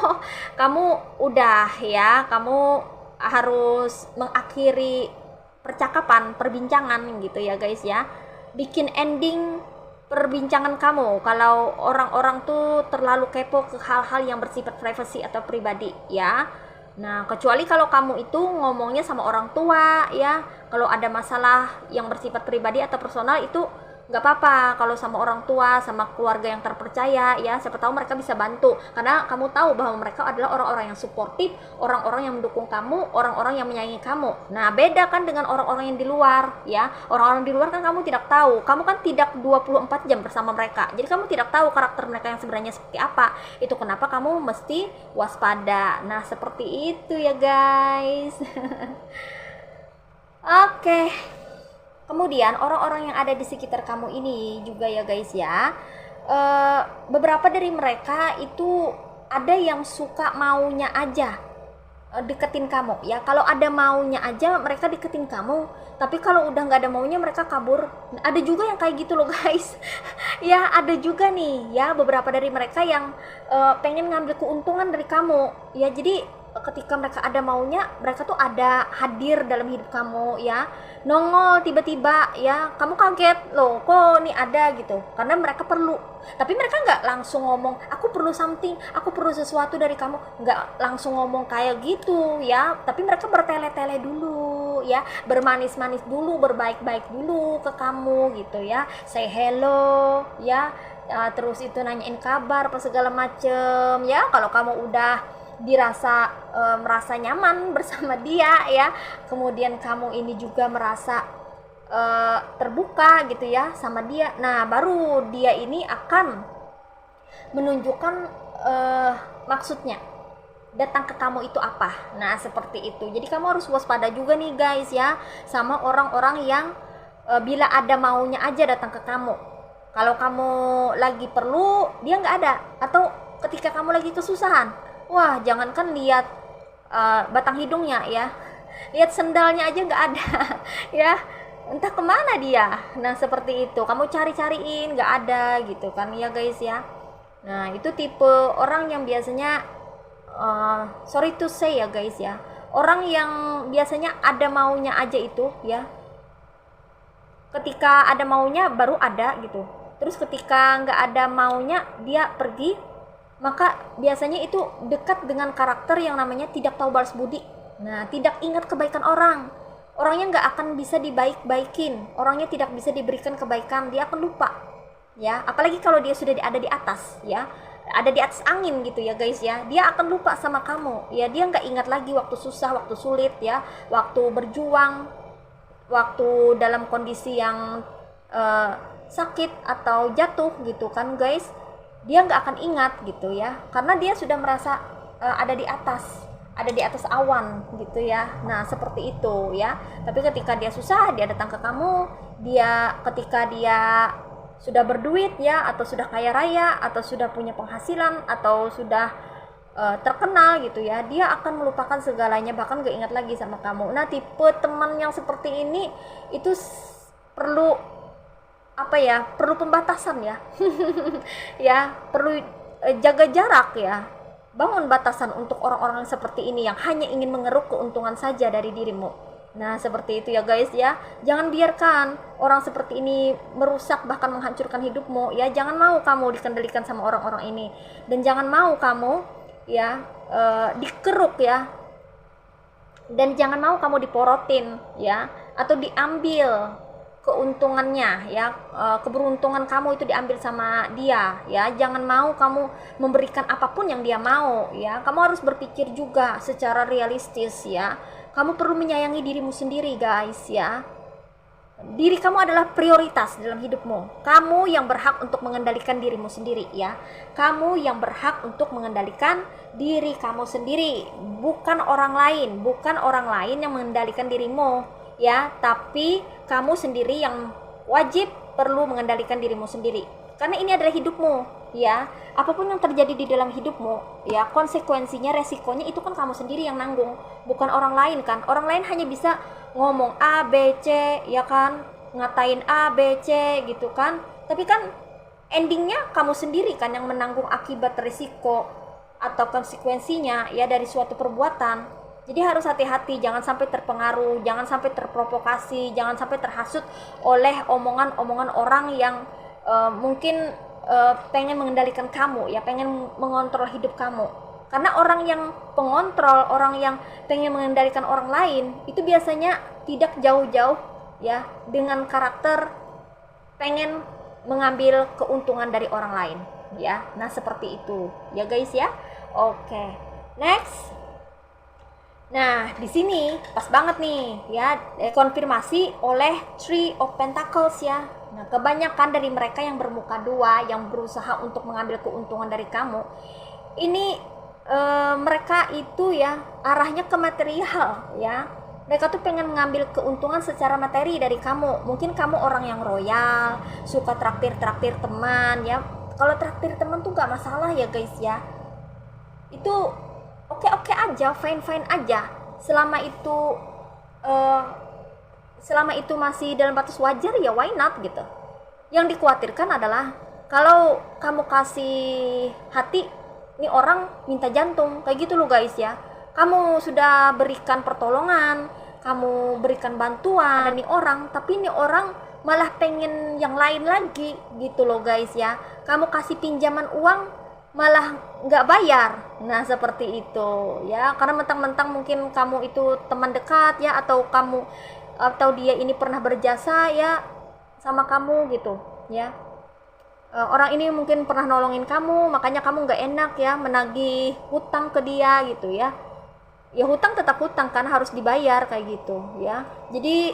kamu udah ya, kamu harus mengakhiri percakapan, perbincangan gitu ya guys ya. Bikin ending perbincangan kamu kalau orang-orang tuh terlalu kepo ke hal-hal yang bersifat privasi atau pribadi ya. Nah, kecuali kalau kamu itu ngomongnya sama orang tua ya, kalau ada masalah yang bersifat pribadi atau personal itu nggak apa-apa. Kalau sama orang tua, sama keluarga yang terpercaya ya, siapa tahu mereka bisa bantu, karena kamu tahu bahwa mereka adalah orang-orang yang suportif, orang-orang yang mendukung kamu, orang-orang yang menyayangi kamu. Nah, beda kan dengan orang-orang yang di luar ya. Orang-orang di luar kan kamu tidak tahu, kamu kan tidak 24 jam bersama mereka, jadi kamu tidak tahu karakter mereka yang sebenarnya seperti apa. Itu kenapa kamu mesti waspada. Nah, seperti itu ya guys. Oke. Kemudian orang-orang yang ada di sekitar kamu ini juga ya guys ya, beberapa dari mereka itu ada yang suka maunya aja deketin kamu ya. Kalau ada maunya aja mereka deketin kamu, tapi kalau udah nggak ada maunya mereka kabur. Ada juga yang kayak gitu loh guys. Ya ada juga nih ya beberapa dari mereka yang pengen ngambil keuntungan dari kamu ya. Jadi ketika mereka ada maunya, mereka tuh ada hadir dalam hidup kamu ya, nongol tiba-tiba ya, kamu kaget loh kok nih ada gitu, karena mereka perlu. Tapi mereka nggak langsung ngomong aku perlu something, aku perlu sesuatu dari kamu, nggak langsung ngomong kayak gitu ya. Tapi mereka bertele-tele dulu ya, bermanis-manis dulu, berbaik-baik dulu ke kamu gitu ya, say hello ya, terus itu nanyain kabar apa segala macem ya. Kalau kamu udah merasa nyaman bersama dia ya, kemudian kamu ini juga merasa terbuka gitu ya sama dia, nah baru dia ini akan menunjukkan maksudnya datang ke kamu itu apa. Nah seperti itu. Jadi kamu harus waspada juga nih guys ya sama orang-orang yang bila ada maunya aja datang ke kamu. Kalau kamu lagi perlu dia nggak ada, atau ketika kamu lagi kesusahan, wah jangankan lihat batang hidungnya ya, lihat sendalnya aja nggak ada. Ya entah kemana dia. Nah seperti itu, kamu cari-cariin nggak ada gitu kan ya guys ya. Nah itu tipe orang yang biasanya sorry to say ya guys ya, orang yang biasanya ada maunya aja itu ya, ketika ada maunya baru ada gitu, terus ketika nggak ada maunya dia pergi. Maka biasanya itu dekat dengan karakter yang namanya tidak tahu balas budi. Nah, tidak ingat kebaikan orang. Orangnya nggak akan bisa dibaik-baikin. Orangnya tidak bisa diberikan kebaikan. Dia akan lupa. Ya, apalagi kalau dia sudah ada di atas, ya, ada di atas angin gitu ya guys ya. Dia akan lupa sama kamu. Ya, dia nggak ingat lagi waktu susah, waktu sulit ya, waktu berjuang, waktu dalam kondisi yang sakit atau jatuh gitu kan guys. Dia nggak akan ingat gitu ya, karena dia sudah merasa ada di atas awan gitu ya. Nah seperti itu ya. Tapi ketika dia susah, dia datang ke kamu, ketika dia sudah berduit ya, atau sudah kaya raya, atau sudah punya penghasilan, atau sudah terkenal gitu ya, dia akan melupakan segalanya, bahkan gak ingat lagi sama kamu. Nah tipe teman yang seperti ini itu perlu perlu pembatasan ya. Ya perlu jaga jarak ya, bangun batasan untuk orang-orang seperti ini yang hanya ingin mengeruk keuntungan saja dari dirimu. Nah seperti itu ya guys ya, jangan biarkan orang seperti ini merusak bahkan menghancurkan hidupmu ya. Jangan mau kamu dikendalikan sama orang-orang ini, dan jangan mau kamu ya dikeruk ya, dan jangan mau kamu diporotin ya, atau diambil keuntungannya ya, keberuntungan kamu itu diambil sama dia ya. Jangan mau kamu memberikan apapun yang dia mau ya. Kamu harus berpikir juga secara realistis ya. Kamu perlu menyayangi dirimu sendiri guys ya. Diri kamu adalah prioritas dalam hidupmu. Kamu yang berhak untuk mengendalikan dirimu sendiri ya. Kamu yang berhak untuk mengendalikan diri kamu sendiri, bukan orang lain. Bukan orang lain yang mengendalikan dirimu ya, tapi kamu sendiri yang wajib perlu mengendalikan dirimu sendiri, karena ini adalah hidupmu ya. Apapun yang terjadi di dalam hidupmu ya, konsekuensinya, resikonya itu kan kamu sendiri yang nanggung, bukan orang lain kan. Orang lain hanya bisa ngomong A, B, C ya kan, ngatain A, B, C gitu kan, Tapi kan endingnya kamu sendiri kan yang menanggung akibat risiko atau konsekuensinya ya dari suatu perbuatan. Jadi harus hati-hati, jangan sampai terpengaruh, jangan sampai terprovokasi, jangan sampai terhasut oleh omongan-omongan orang yang mungkin pengen mengendalikan kamu ya, pengen mengontrol hidup kamu. Karena orang yang pengontrol, orang yang pengen mengendalikan orang lain itu biasanya tidak jauh-jauh ya dengan karakter pengen mengambil keuntungan dari orang lain ya. Nah, seperti itu ya guys ya. Oke. Next. Nah, di sini pas banget nih ya, konfirmasi oleh Three of Pentacles ya. Nah, kebanyakan dari mereka yang bermuka dua, yang berusaha untuk mengambil keuntungan dari kamu, ini mereka itu ya arahnya ke material ya. Mereka tuh pengen mengambil keuntungan secara materi dari kamu. Mungkin kamu orang yang royal, suka traktir-traktir teman ya. Kalau traktir teman tuh gak masalah ya guys ya. Itu oke aja, fine aja, selama itu masih dalam batas wajar ya, why not gitu. Yang dikhawatirkan adalah kalau kamu kasih hati, nih orang minta jantung kayak gitu loh guys ya. Kamu sudah berikan pertolongan, kamu berikan bantuan nih orang, tapi nih orang malah pengen yang lain lagi gitu loh guys ya. Kamu kasih pinjaman uang malah nggak bayar. Nah, seperti itu ya, karena mentang-mentang mungkin kamu itu teman dekat ya, atau dia ini pernah berjasa ya sama kamu gitu ya. Orang ini mungkin pernah nolongin kamu, makanya kamu nggak enak ya menagih hutang ke dia gitu ya. Ya hutang tetap hutang kan, harus dibayar kayak gitu ya. Jadi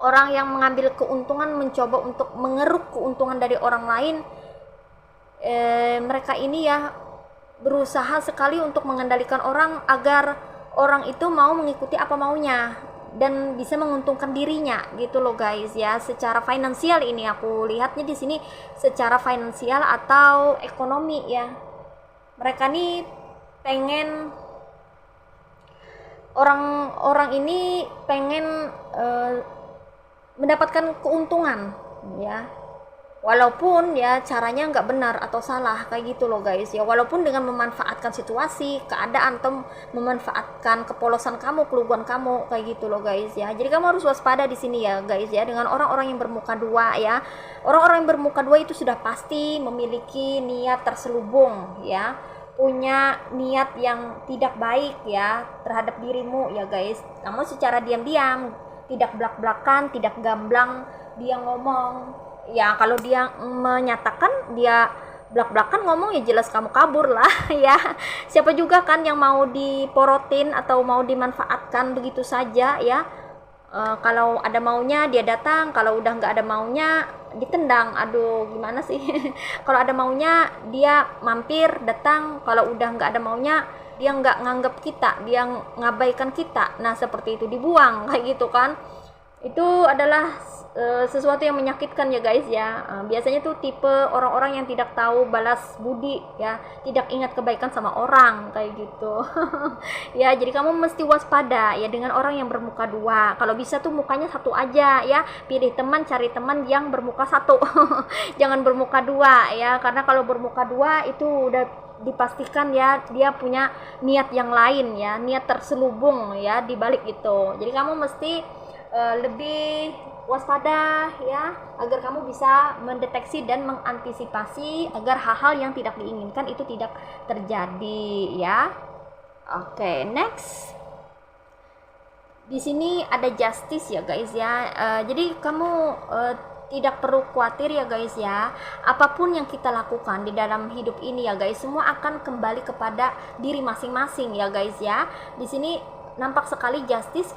orang yang mengambil keuntungan mencoba untuk mengeruk keuntungan dari orang lain, mereka ini ya berusaha sekali untuk mengendalikan orang agar orang itu mau mengikuti apa maunya dan bisa menguntungkan dirinya gitu loh guys ya. Secara finansial, ini aku lihatnya di sini secara finansial atau ekonomi ya. Mereka nih pengen, orang ini pengen mendapatkan keuntungan ya, walaupun ya caranya nggak benar atau salah kayak gitu loh guys ya. Walaupun dengan memanfaatkan situasi, keadaan, atau memanfaatkan kepolosan kamu, keluguan kamu kayak gitu loh guys ya. Jadi kamu harus waspada di sini ya guys ya, dengan orang-orang yang bermuka dua ya. Orang-orang yang bermuka dua itu sudah pasti memiliki niat terselubung ya, punya niat yang tidak baik ya terhadap dirimu ya guys. Kamu secara diam-diam, tidak belak-belakan, tidak gamblang dia ngomong ya. Kalau dia menyatakan dia belak-belakan ngomong ya jelas kamu kabur lah ya. Siapa juga kan yang mau diporotin atau mau dimanfaatkan begitu saja ya. Kalau ada maunya dia datang, kalau udah nggak ada maunya ditendang. Aduh gimana sih. Kalau ada maunya dia mampir datang, kalau udah nggak ada maunya dia nggak nganggap kita, dia ngabaikan kita. Nah seperti itu, dibuang kayak gitu kan. Itu adalah sesuatu yang menyakitkan ya guys ya. Biasanya tuh tipe orang-orang yang tidak tahu balas budi ya, tidak ingat kebaikan sama orang kayak gitu. Ya jadi kamu mesti waspada ya dengan orang yang bermuka dua. Kalau bisa tuh mukanya satu aja ya, pilih teman, cari teman yang bermuka satu. Jangan bermuka dua ya, karena kalau bermuka dua itu udah dipastikan ya dia punya niat yang lain ya, niat terselubung ya di balik itu. Jadi kamu mesti lebih waspada ya, agar kamu bisa mendeteksi dan mengantisipasi agar hal-hal yang tidak diinginkan itu tidak terjadi ya. Oke, next. Di sini ada justice ya guys ya. Jadi kamu tidak perlu khawatir ya guys ya. Apapun yang kita lakukan di dalam hidup ini ya guys, semua akan kembali kepada diri masing-masing ya guys ya. Di sini nampak sekali justice,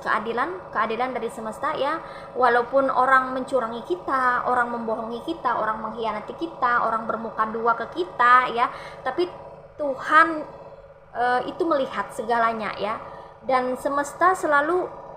keadilan dari semesta ya. Walaupun orang mencurangi kita, orang membohongi kita, orang mengkhianati kita, orang bermuka dua ke kita ya, tapi Tuhan itu melihat segalanya ya. Dan semesta selalu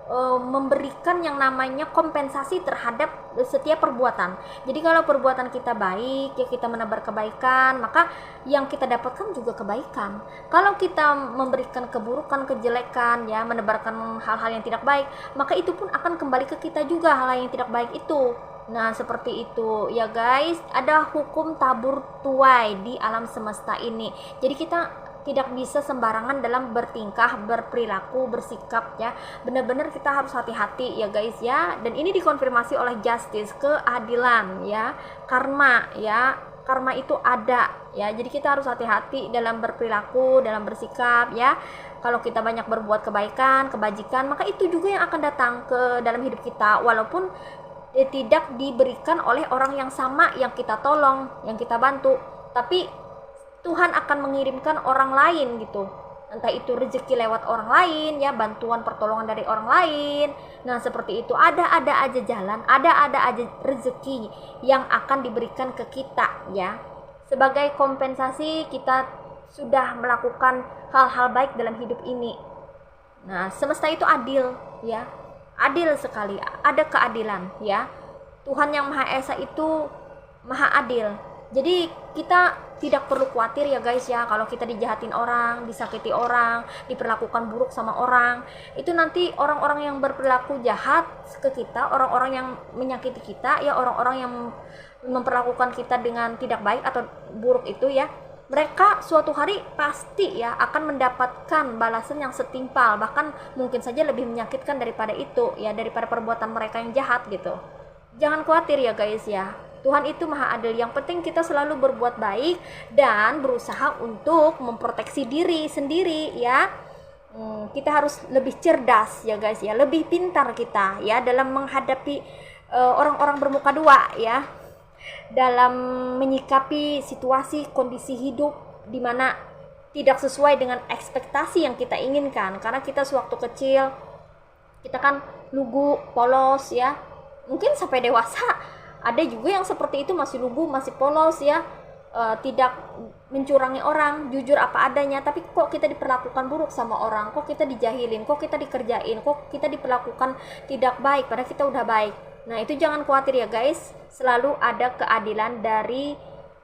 memberikan yang namanya kompensasi terhadap setiap perbuatan. Jadi kalau perbuatan kita baik ya, kita menebar kebaikan, maka yang kita dapatkan juga kebaikan. Kalau kita memberikan keburukan, kejelekan ya, menebarkan hal-hal yang tidak baik, maka itu pun akan kembali ke kita juga hal yang tidak baik itu Nah, seperti itu ya guys, ada hukum tabur tuai di alam semesta ini. Jadi kita tidak bisa sembarangan dalam bertingkah, berperilaku, bersikap ya. Benar-benar kita harus hati-hati ya guys ya. Dan ini dikonfirmasi oleh justice, keadilan ya, karma ya. Karma itu ada ya. Jadi kita harus hati-hati dalam berperilaku, dalam bersikap ya. Kalau kita banyak berbuat kebaikan, kebajikan, maka itu juga yang akan datang ke dalam hidup kita, walaupun tidak diberikan oleh orang yang sama yang kita tolong, yang kita bantu, tapi Tuhan akan mengirimkan orang lain gitu. Entah itu rezeki lewat orang lain ya, bantuan pertolongan dari orang lain. Nah, seperti itu, ada aja jalan, ada aja rezeki yang akan diberikan ke kita ya. Sebagai kompensasi kita sudah melakukan hal-hal baik dalam hidup ini. Nah, semesta itu adil ya. Adil sekali, ada keadilan ya. Tuhan yang Maha Esa itu Maha Adil. Jadi kita tidak perlu khawatir ya guys ya, kalau kita dijahatin orang, disakiti orang, diperlakukan buruk sama orang. Itu nanti orang-orang yang berperilaku jahat ke kita, orang-orang yang menyakiti kita ya, orang-orang yang memperlakukan kita dengan tidak baik atau buruk itu ya, mereka suatu hari pasti ya akan mendapatkan balasan yang setimpal, bahkan mungkin saja lebih menyakitkan daripada itu ya, daripada perbuatan mereka yang jahat gitu. Jangan khawatir ya guys ya, Tuhan itu Maha Adil. Yang penting kita selalu berbuat baik dan berusaha untuk memproteksi diri sendiri ya. Kita harus lebih cerdas ya guys ya, lebih pintar kita ya dalam menghadapi orang-orang bermuka dua ya, dalam menyikapi situasi kondisi hidup di mana tidak sesuai dengan ekspektasi yang kita inginkan. Karena kita sewaktu kecil kita kan lugu, polos ya, mungkin sampai dewasa ada juga yang seperti itu, masih lugu, masih polos ya, tidak mencurangi orang, jujur apa adanya, tapi kok kita diperlakukan buruk sama orang, kok kita dijahilin, kok kita dikerjain, kok kita diperlakukan tidak baik padahal kita udah baik. Nah, itu jangan khawatir ya guys, selalu ada keadilan dari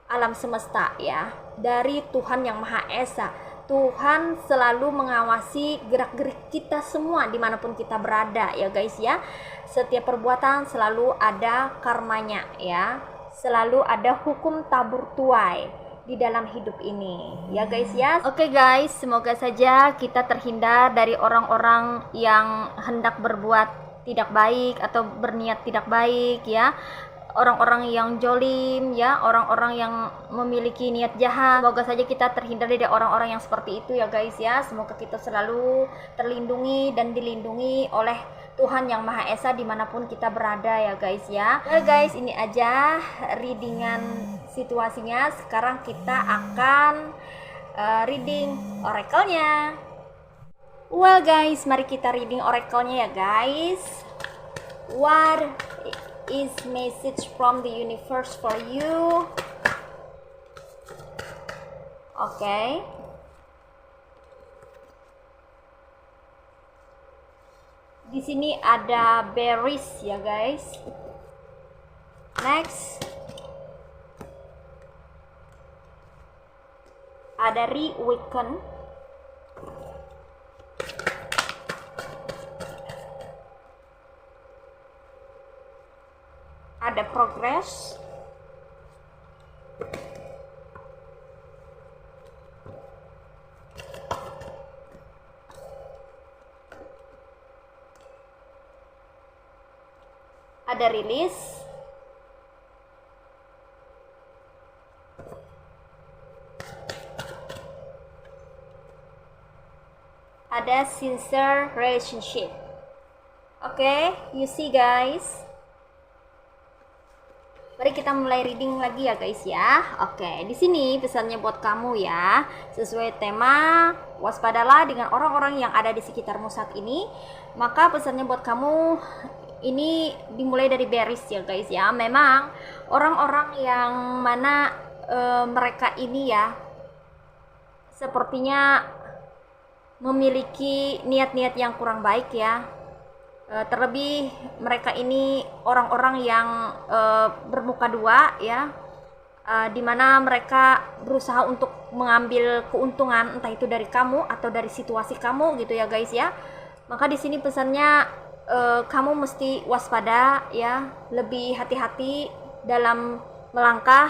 alam semesta ya, dari Tuhan yang Maha Esa. Tuhan selalu mengawasi gerak-gerik kita semua dimanapun kita berada ya guys ya. Setiap perbuatan selalu ada karmanya ya, selalu ada hukum tabur tuai di dalam hidup ini ya guys ya. Oke guys, semoga saja kita terhindar dari orang-orang yang hendak berbuat tidak baik atau berniat tidak baik ya, orang-orang yang jolim ya, orang-orang yang memiliki niat jahat. Semoga saja kita terhindar dari orang-orang yang seperti itu ya guys ya. Semoga kita selalu terlindungi dan dilindungi oleh Tuhan yang Maha Esa dimanapun kita berada ya guys ya. Well guys, ini aja readingan situasinya. Sekarang kita akan reading oracle-nya. Well guys, mari kita reading oracle-nya ya guys. What is message from the universe for you? Okay. Di sini ada berries ya guys. Next ada reawaken. Ada progress. Ada release. Ada sincere relationship. Okay, you see guys. Mari kita mulai reading lagi ya guys ya. Oke, di sini pesannya buat kamu ya. Sesuai tema, waspadalah dengan orang-orang yang ada di sekitarmu saat ini. Maka pesannya buat kamu ini dimulai dari berries ya guys ya. Memang orang-orang yang mana mereka ini ya sepertinya memiliki niat-niat yang kurang baik ya. Terlebih mereka ini orang-orang yang bermuka dua ya, dimana mereka berusaha untuk mengambil keuntungan entah itu dari kamu atau dari situasi kamu gitu ya guys ya. Maka di sini pesannya kamu mesti waspada ya, lebih hati-hati dalam melangkah,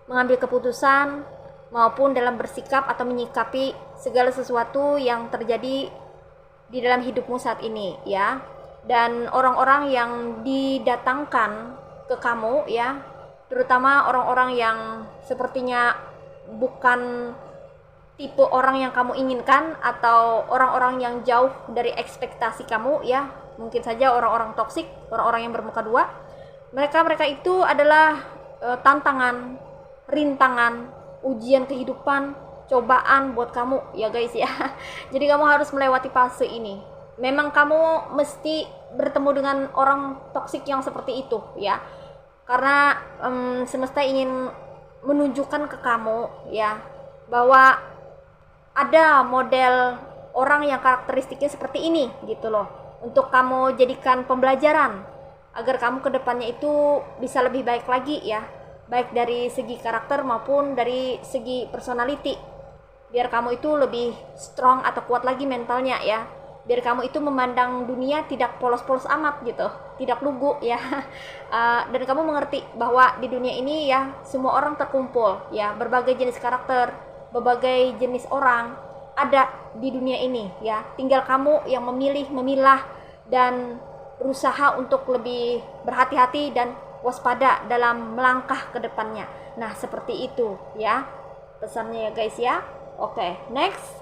mengambil keputusan maupun dalam bersikap atau menyikapi segala sesuatu yang terjadi di dalam hidupmu saat ini ya. Dan orang-orang yang didatangkan ke kamu ya, terutama orang-orang yang sepertinya bukan tipe orang yang kamu inginkan atau orang-orang yang jauh dari ekspektasi kamu ya, mungkin saja orang-orang toksik, orang-orang yang bermuka dua. Mereka itu adalah tantangan, rintangan, ujian kehidupan, cobaan buat kamu ya guys ya. Jadi kamu harus melewati fase ini. Memang kamu mesti bertemu dengan orang toksik yang seperti itu ya, karena semesta ingin menunjukkan ke kamu ya bahwa ada model orang yang karakteristiknya seperti ini gitu loh, untuk kamu jadikan pembelajaran agar kamu kedepannya itu bisa lebih baik lagi ya, baik dari segi karakter maupun dari segi personality, biar kamu itu lebih strong atau kuat lagi mentalnya ya, biar kamu itu memandang dunia tidak polos-polos amat gitu, tidak lugu ya. Dan kamu mengerti bahwa di dunia ini ya semua orang terkumpul ya, berbagai jenis karakter, berbagai jenis orang ada di dunia ini ya, tinggal kamu yang memilih, memilah dan berusaha untuk lebih berhati-hati dan waspada dalam melangkah ke depannya. Nah seperti itu ya pesannya ya guys ya. Oke, next.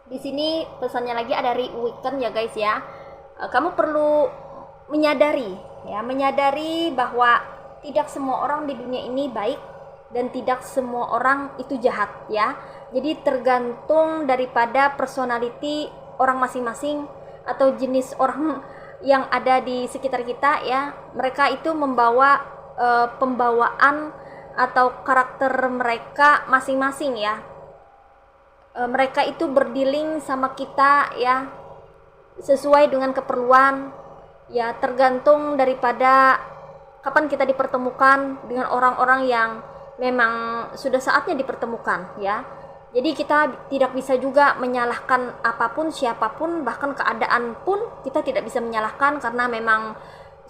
Di sini pesannya lagi ada weekend ya guys ya. Kamu perlu menyadari ya, menyadari bahwa tidak semua orang di dunia ini baik dan tidak semua orang itu jahat ya. Jadi tergantung daripada personality orang masing-masing atau jenis orang yang ada di sekitar kita ya. Mereka itu membawa pembawaan atau karakter mereka masing-masing ya. Mereka itu berdealing sama kita ya sesuai dengan keperluan ya, tergantung daripada kapan kita dipertemukan dengan orang-orang yang memang sudah saatnya dipertemukan ya. Jadi kita tidak bisa juga menyalahkan apapun, siapapun, bahkan keadaan pun kita tidak bisa menyalahkan, karena memang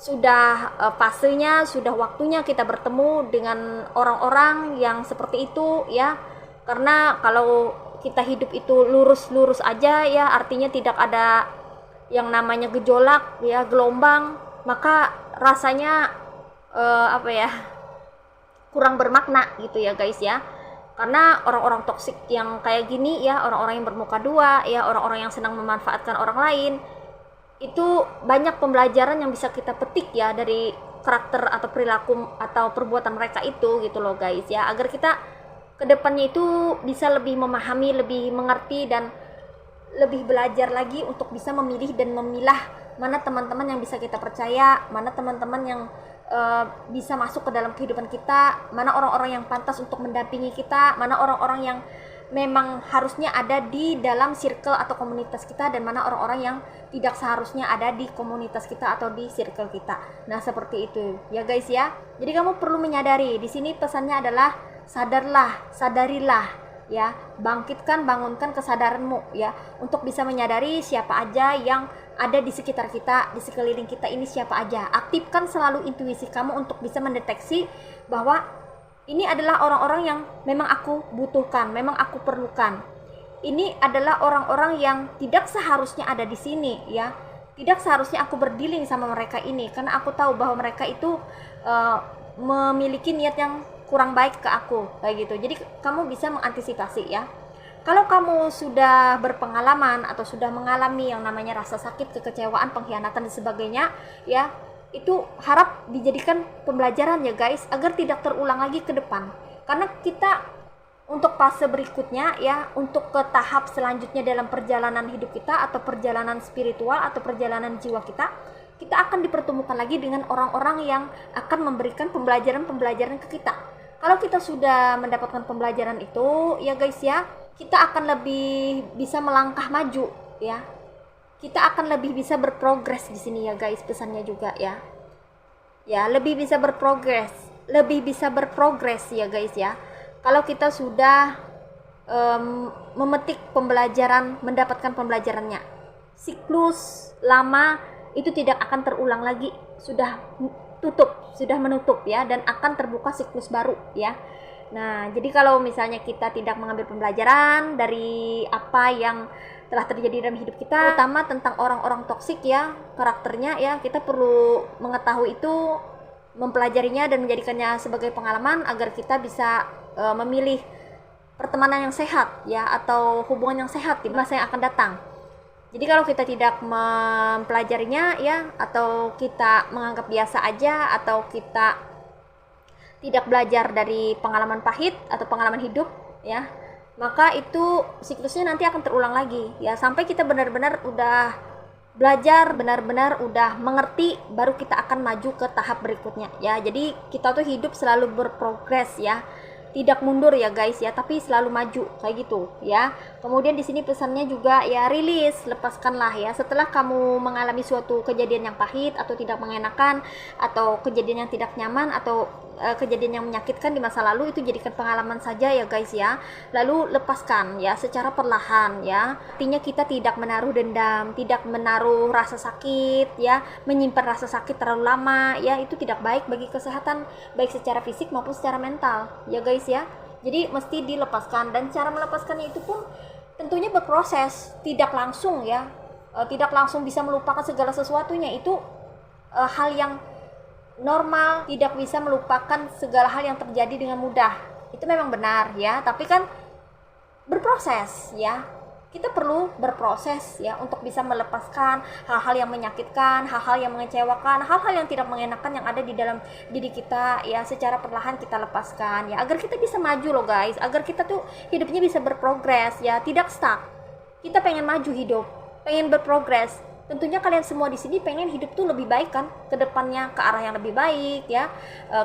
sudah fasenya, sudah waktunya kita bertemu dengan orang-orang yang seperti itu ya. Karena kalau kita hidup itu lurus-lurus aja ya, artinya tidak ada yang namanya gejolak ya, gelombang, maka rasanya kurang bermakna gitu ya guys ya. Karena orang-orang toksik yang kayak gini ya, orang-orang yang bermuka dua ya, orang-orang yang senang memanfaatkan orang lain, itu banyak pembelajaran yang bisa kita petik ya dari karakter atau perilaku atau perbuatan mereka itu gitu loh guys ya, agar kita kedepannya itu bisa lebih memahami, lebih mengerti, dan lebih belajar lagi untuk bisa memilih dan memilah mana teman-teman yang bisa kita percaya, mana teman-teman yang bisa masuk ke dalam kehidupan kita, mana orang-orang yang pantas untuk mendampingi kita, mana orang-orang yang memang harusnya ada di dalam circle atau komunitas kita, dan mana orang-orang yang tidak seharusnya ada di komunitas kita atau di circle kita. Nah seperti itu ya guys ya. Jadi kamu perlu menyadari, di sini pesannya adalah sadarlah, sadarilah ya, bangkitkan, bangunkan kesadaranmu ya, untuk bisa menyadari siapa aja yang ada di sekitar kita, di sekeliling kita ini siapa aja. Aktifkan selalu intuisi kamu untuk bisa mendeteksi bahwa ini adalah orang-orang yang memang aku butuhkan, memang aku perlukan. Ini adalah orang-orang yang tidak seharusnya ada di sini ya. Tidak seharusnya aku berdealing sama mereka ini, karena aku tahu bahwa mereka itu memiliki niat yang kurang baik ke aku kayak gitu. Jadi kamu bisa mengantisipasi ya. Kalau kamu sudah berpengalaman atau sudah mengalami yang namanya rasa sakit, kekecewaan, pengkhianatan dan sebagainya ya, itu harap dijadikan pembelajaran ya guys, agar tidak terulang lagi ke depan. Karena kita untuk fase berikutnya ya, untuk ke tahap selanjutnya dalam perjalanan hidup kita atau perjalanan spiritual atau perjalanan jiwa kita, kita akan dipertemukan lagi dengan orang-orang yang akan memberikan pembelajaran-pembelajaran ke kita. Kalau kita sudah mendapatkan pembelajaran itu ya guys ya, kita akan lebih bisa melangkah maju ya. Kita akan lebih bisa berprogres di sini ya guys, pesannya juga ya. Ya, lebih bisa berprogres ya guys ya. Kalau kita sudah memetik pembelajaran, mendapatkan pembelajarannya. Siklus lama itu tidak akan terulang lagi, sudah menutup ya, dan akan terbuka siklus baru ya. Nah, jadi kalau misalnya kita tidak mengambil pembelajaran dari apa yang telah terjadi dalam hidup kita, terutama tentang orang-orang toksik ya, karakternya ya, kita perlu mengetahui itu, mempelajarinya dan menjadikannya sebagai pengalaman agar kita bisa memilih pertemanan yang sehat ya, atau hubungan yang sehat di masa yang akan datang. Jadi kalau kita tidak mempelajarinya ya, atau kita menganggap biasa aja, atau kita tidak belajar dari pengalaman pahit atau pengalaman hidup ya, maka itu siklusnya nanti akan terulang lagi ya, sampai kita benar-benar udah belajar, benar-benar udah mengerti, baru kita akan maju ke tahap berikutnya ya. Jadi kita tuh hidup selalu berprogres ya, tidak mundur ya guys ya, tapi selalu maju kayak gitu ya. Kemudian di sini pesannya juga ya, rilis, lepaskanlah ya. Setelah kamu mengalami suatu kejadian yang pahit atau tidak mengenakan, atau kejadian yang tidak nyaman, atau kejadian yang menyakitkan di masa lalu, itu jadikan pengalaman saja ya guys ya. Lalu lepaskan ya secara perlahan ya. Artinya kita tidak menaruh dendam, tidak menaruh rasa sakit ya, menyimpan rasa sakit terlalu lama ya, itu tidak baik bagi kesehatan, baik secara fisik maupun secara mental ya guys ya. Jadi mesti dilepaskan, dan cara melepaskannya itu pun tentunya berproses, tidak langsung ya, tidak langsung bisa melupakan segala sesuatunya. Itu hal yang normal, tidak bisa melupakan segala hal yang terjadi dengan mudah, itu memang benar ya, tapi kan berproses ya. Kita perlu berproses ya untuk bisa melepaskan hal-hal yang menyakitkan, hal-hal yang mengecewakan, hal-hal yang tidak mengenakan yang ada di dalam diri kita ya. Secara perlahan kita lepaskan ya, agar kita bisa maju loh guys, agar kita tuh hidupnya bisa berprogres ya, tidak stuck. Kita pengen maju hidup, pengen berprogres. Tentunya kalian semua di sini pengen hidup tuh lebih baik kan, ke depannya ke arah yang lebih baik ya,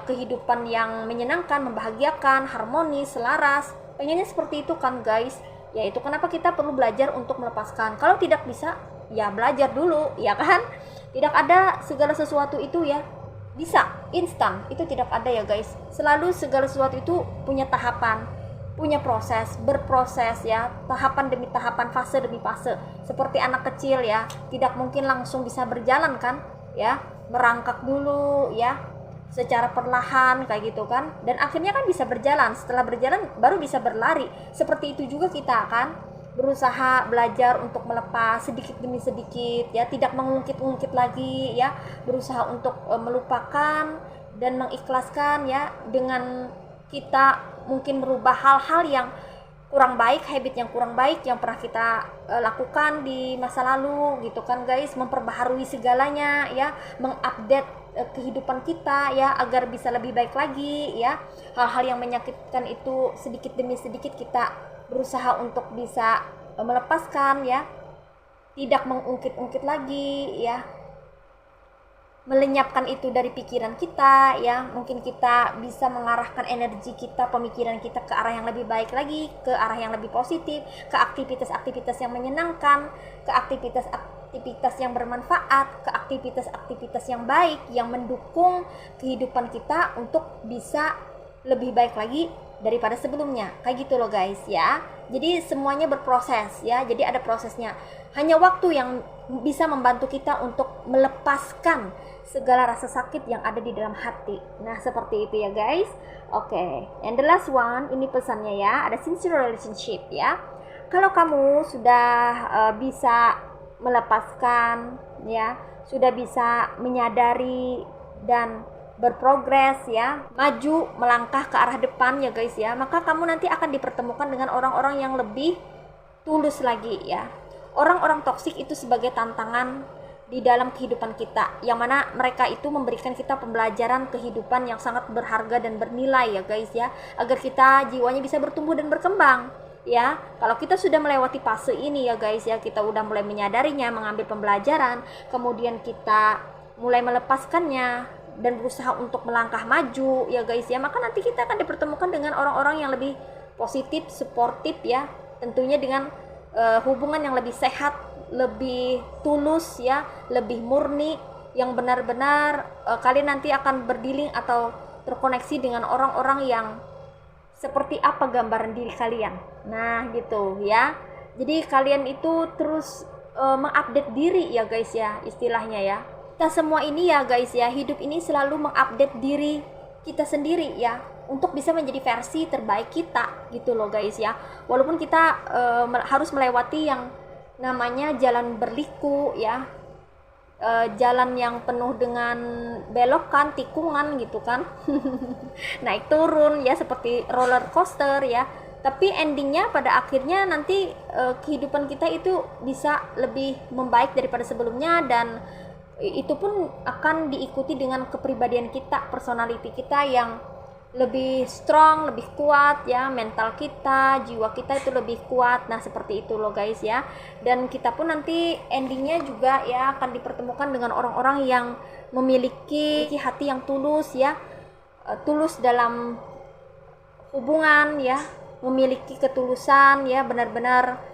kehidupan yang menyenangkan, membahagiakan, harmonis, selaras. Pengennya seperti itu kan guys. Ya itu kenapa kita perlu belajar untuk melepaskan. Kalau tidak bisa ya belajar dulu ya kan. Tidak ada segala sesuatu itu ya bisa instan, itu tidak ada ya guys. Selalu segala sesuatu itu punya tahapan, punya proses, berproses ya, tahapan demi tahapan, fase demi fase. Seperti anak kecil ya, tidak mungkin langsung bisa berjalan kan ya, merangkak dulu ya, secara perlahan kayak gitu kan, dan akhirnya kan bisa berjalan. Setelah berjalan baru bisa berlari. Seperti itu juga kita kan berusaha belajar untuk melepas sedikit demi sedikit ya, tidak mengungkit-ungkit lagi ya, berusaha untuk melupakan dan mengikhlaskan ya, dengan kita mungkin merubah hal-hal yang kurang baik, habit yang kurang baik yang pernah kita lakukan di masa lalu gitu kan guys, memperbaharui segalanya ya, mengupdate kehidupan kita ya, agar bisa lebih baik lagi ya. Hal-hal yang menyakitkan itu sedikit demi sedikit kita berusaha untuk bisa melepaskan ya, tidak mengungkit-ungkit lagi ya, melenyapkan itu dari pikiran kita ya. Mungkin kita bisa mengarahkan energi kita, pemikiran kita ke arah yang lebih baik lagi, ke arah yang lebih positif, ke aktivitas-aktivitas yang menyenangkan, ke aktivitas yang bermanfaat, ke aktivitas-aktivitas yang baik yang mendukung kehidupan kita untuk bisa lebih baik lagi daripada sebelumnya. Kayak gitu loh guys ya. Jadi semuanya berproses ya. Jadi ada prosesnya. Hanya waktu yang bisa membantu kita untuk melepaskan segala rasa sakit yang ada di dalam hati. Nah, seperti itu ya guys. Oke. And the last one, ini pesannya ya, ada sincere relationship ya. Kalau kamu sudah bisa melepaskan ya, sudah bisa menyadari dan berprogres ya, maju melangkah ke arah depan ya guys ya, maka kamu nanti akan dipertemukan dengan orang-orang yang lebih tulus lagi ya. Orang-orang toksik itu sebagai tantangan di dalam kehidupan kita, yang mana mereka itu memberikan kita pembelajaran kehidupan yang sangat berharga dan bernilai ya guys ya, agar kita jiwanya bisa bertumbuh dan berkembang ya. Kalau kita sudah melewati fase ini ya guys ya, kita udah mulai menyadarinya, mengambil pembelajaran, kemudian kita mulai melepaskannya dan berusaha untuk melangkah maju ya guys ya, maka nanti kita akan dipertemukan dengan orang-orang yang lebih positif, suportif ya, tentunya dengan hubungan yang lebih sehat, lebih tulus ya, lebih murni, yang benar-benar kalian nanti akan berdealing atau terkoneksi dengan orang-orang yang seperti apa gambaran diri kalian. Nah gitu ya. Jadi kalian itu terus mengupdate diri ya guys ya, istilahnya ya. Kita semua ini ya guys ya, hidup ini selalu mengupdate diri kita sendiri ya, untuk bisa menjadi versi terbaik kita gitu loh guys ya. Walaupun kita harus melewati yang namanya jalan berliku ya, jalan yang penuh dengan belokan, tikungan gitu kan. Naik turun ya, seperti roller coaster ya. Tapi endingnya pada akhirnya nanti kehidupan kita itu bisa lebih membaik daripada sebelumnya, dan itu pun akan diikuti dengan kepribadian kita, personality kita yang lebih strong, lebih kuat ya, mental kita, jiwa kita itu lebih kuat. Nah seperti itu loh guys ya. Dan kita pun nanti endingnya juga ya akan dipertemukan dengan orang-orang yang memiliki hati yang tulus ya, tulus dalam hubungan ya, memiliki ketulusan ya, benar-benar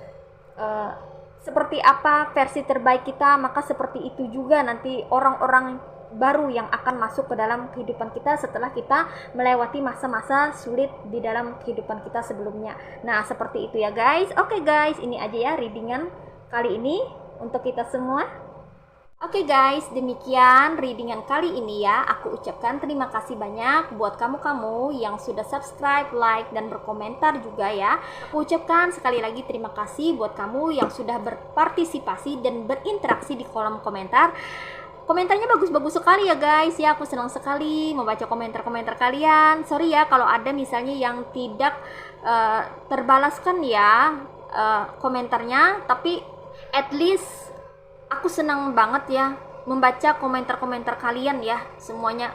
seperti apa versi terbaik kita, maka seperti itu juga nanti orang-orang baru yang akan masuk ke dalam kehidupan kita setelah kita melewati masa-masa sulit di dalam kehidupan kita sebelumnya. Nah seperti itu ya guys. Oke guys, ini aja ya readingan kali ini untuk kita semua. Oke guys, demikian readingan kali ini ya. Aku ucapkan terima kasih banyak buat kamu-kamu yang sudah subscribe, like, dan berkomentar juga ya. Aku ucapkan sekali lagi terima kasih buat kamu yang sudah berpartisipasi dan berinteraksi di kolom komentar. Komentarnya bagus-bagus sekali ya guys ya. Aku senang sekali membaca komentar-komentar kalian. Sorry ya kalau ada misalnya yang tidak terbalaskan ya komentarnya, tapi at least aku senang banget ya membaca komentar-komentar kalian ya semuanya.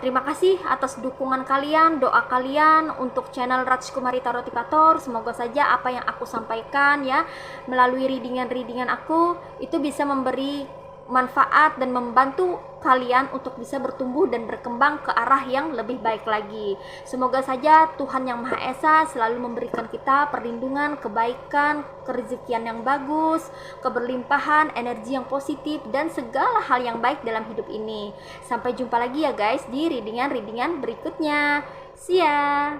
Terima kasih atas dukungan kalian, doa kalian untuk channel Rajkumari Tarotikator. Semoga saja apa yang aku sampaikan ya melalui readingan-readingan aku itu bisa memberi manfaat dan membantu kalian untuk bisa bertumbuh dan berkembang ke arah yang lebih baik lagi. Semoga saja Tuhan Yang Maha Esa selalu memberikan kita perlindungan, kebaikan, kerezekian yang bagus, keberlimpahan, energi yang positif, dan segala hal yang baik dalam hidup ini. Sampai jumpa lagi ya guys di readingan-readingan berikutnya. See ya!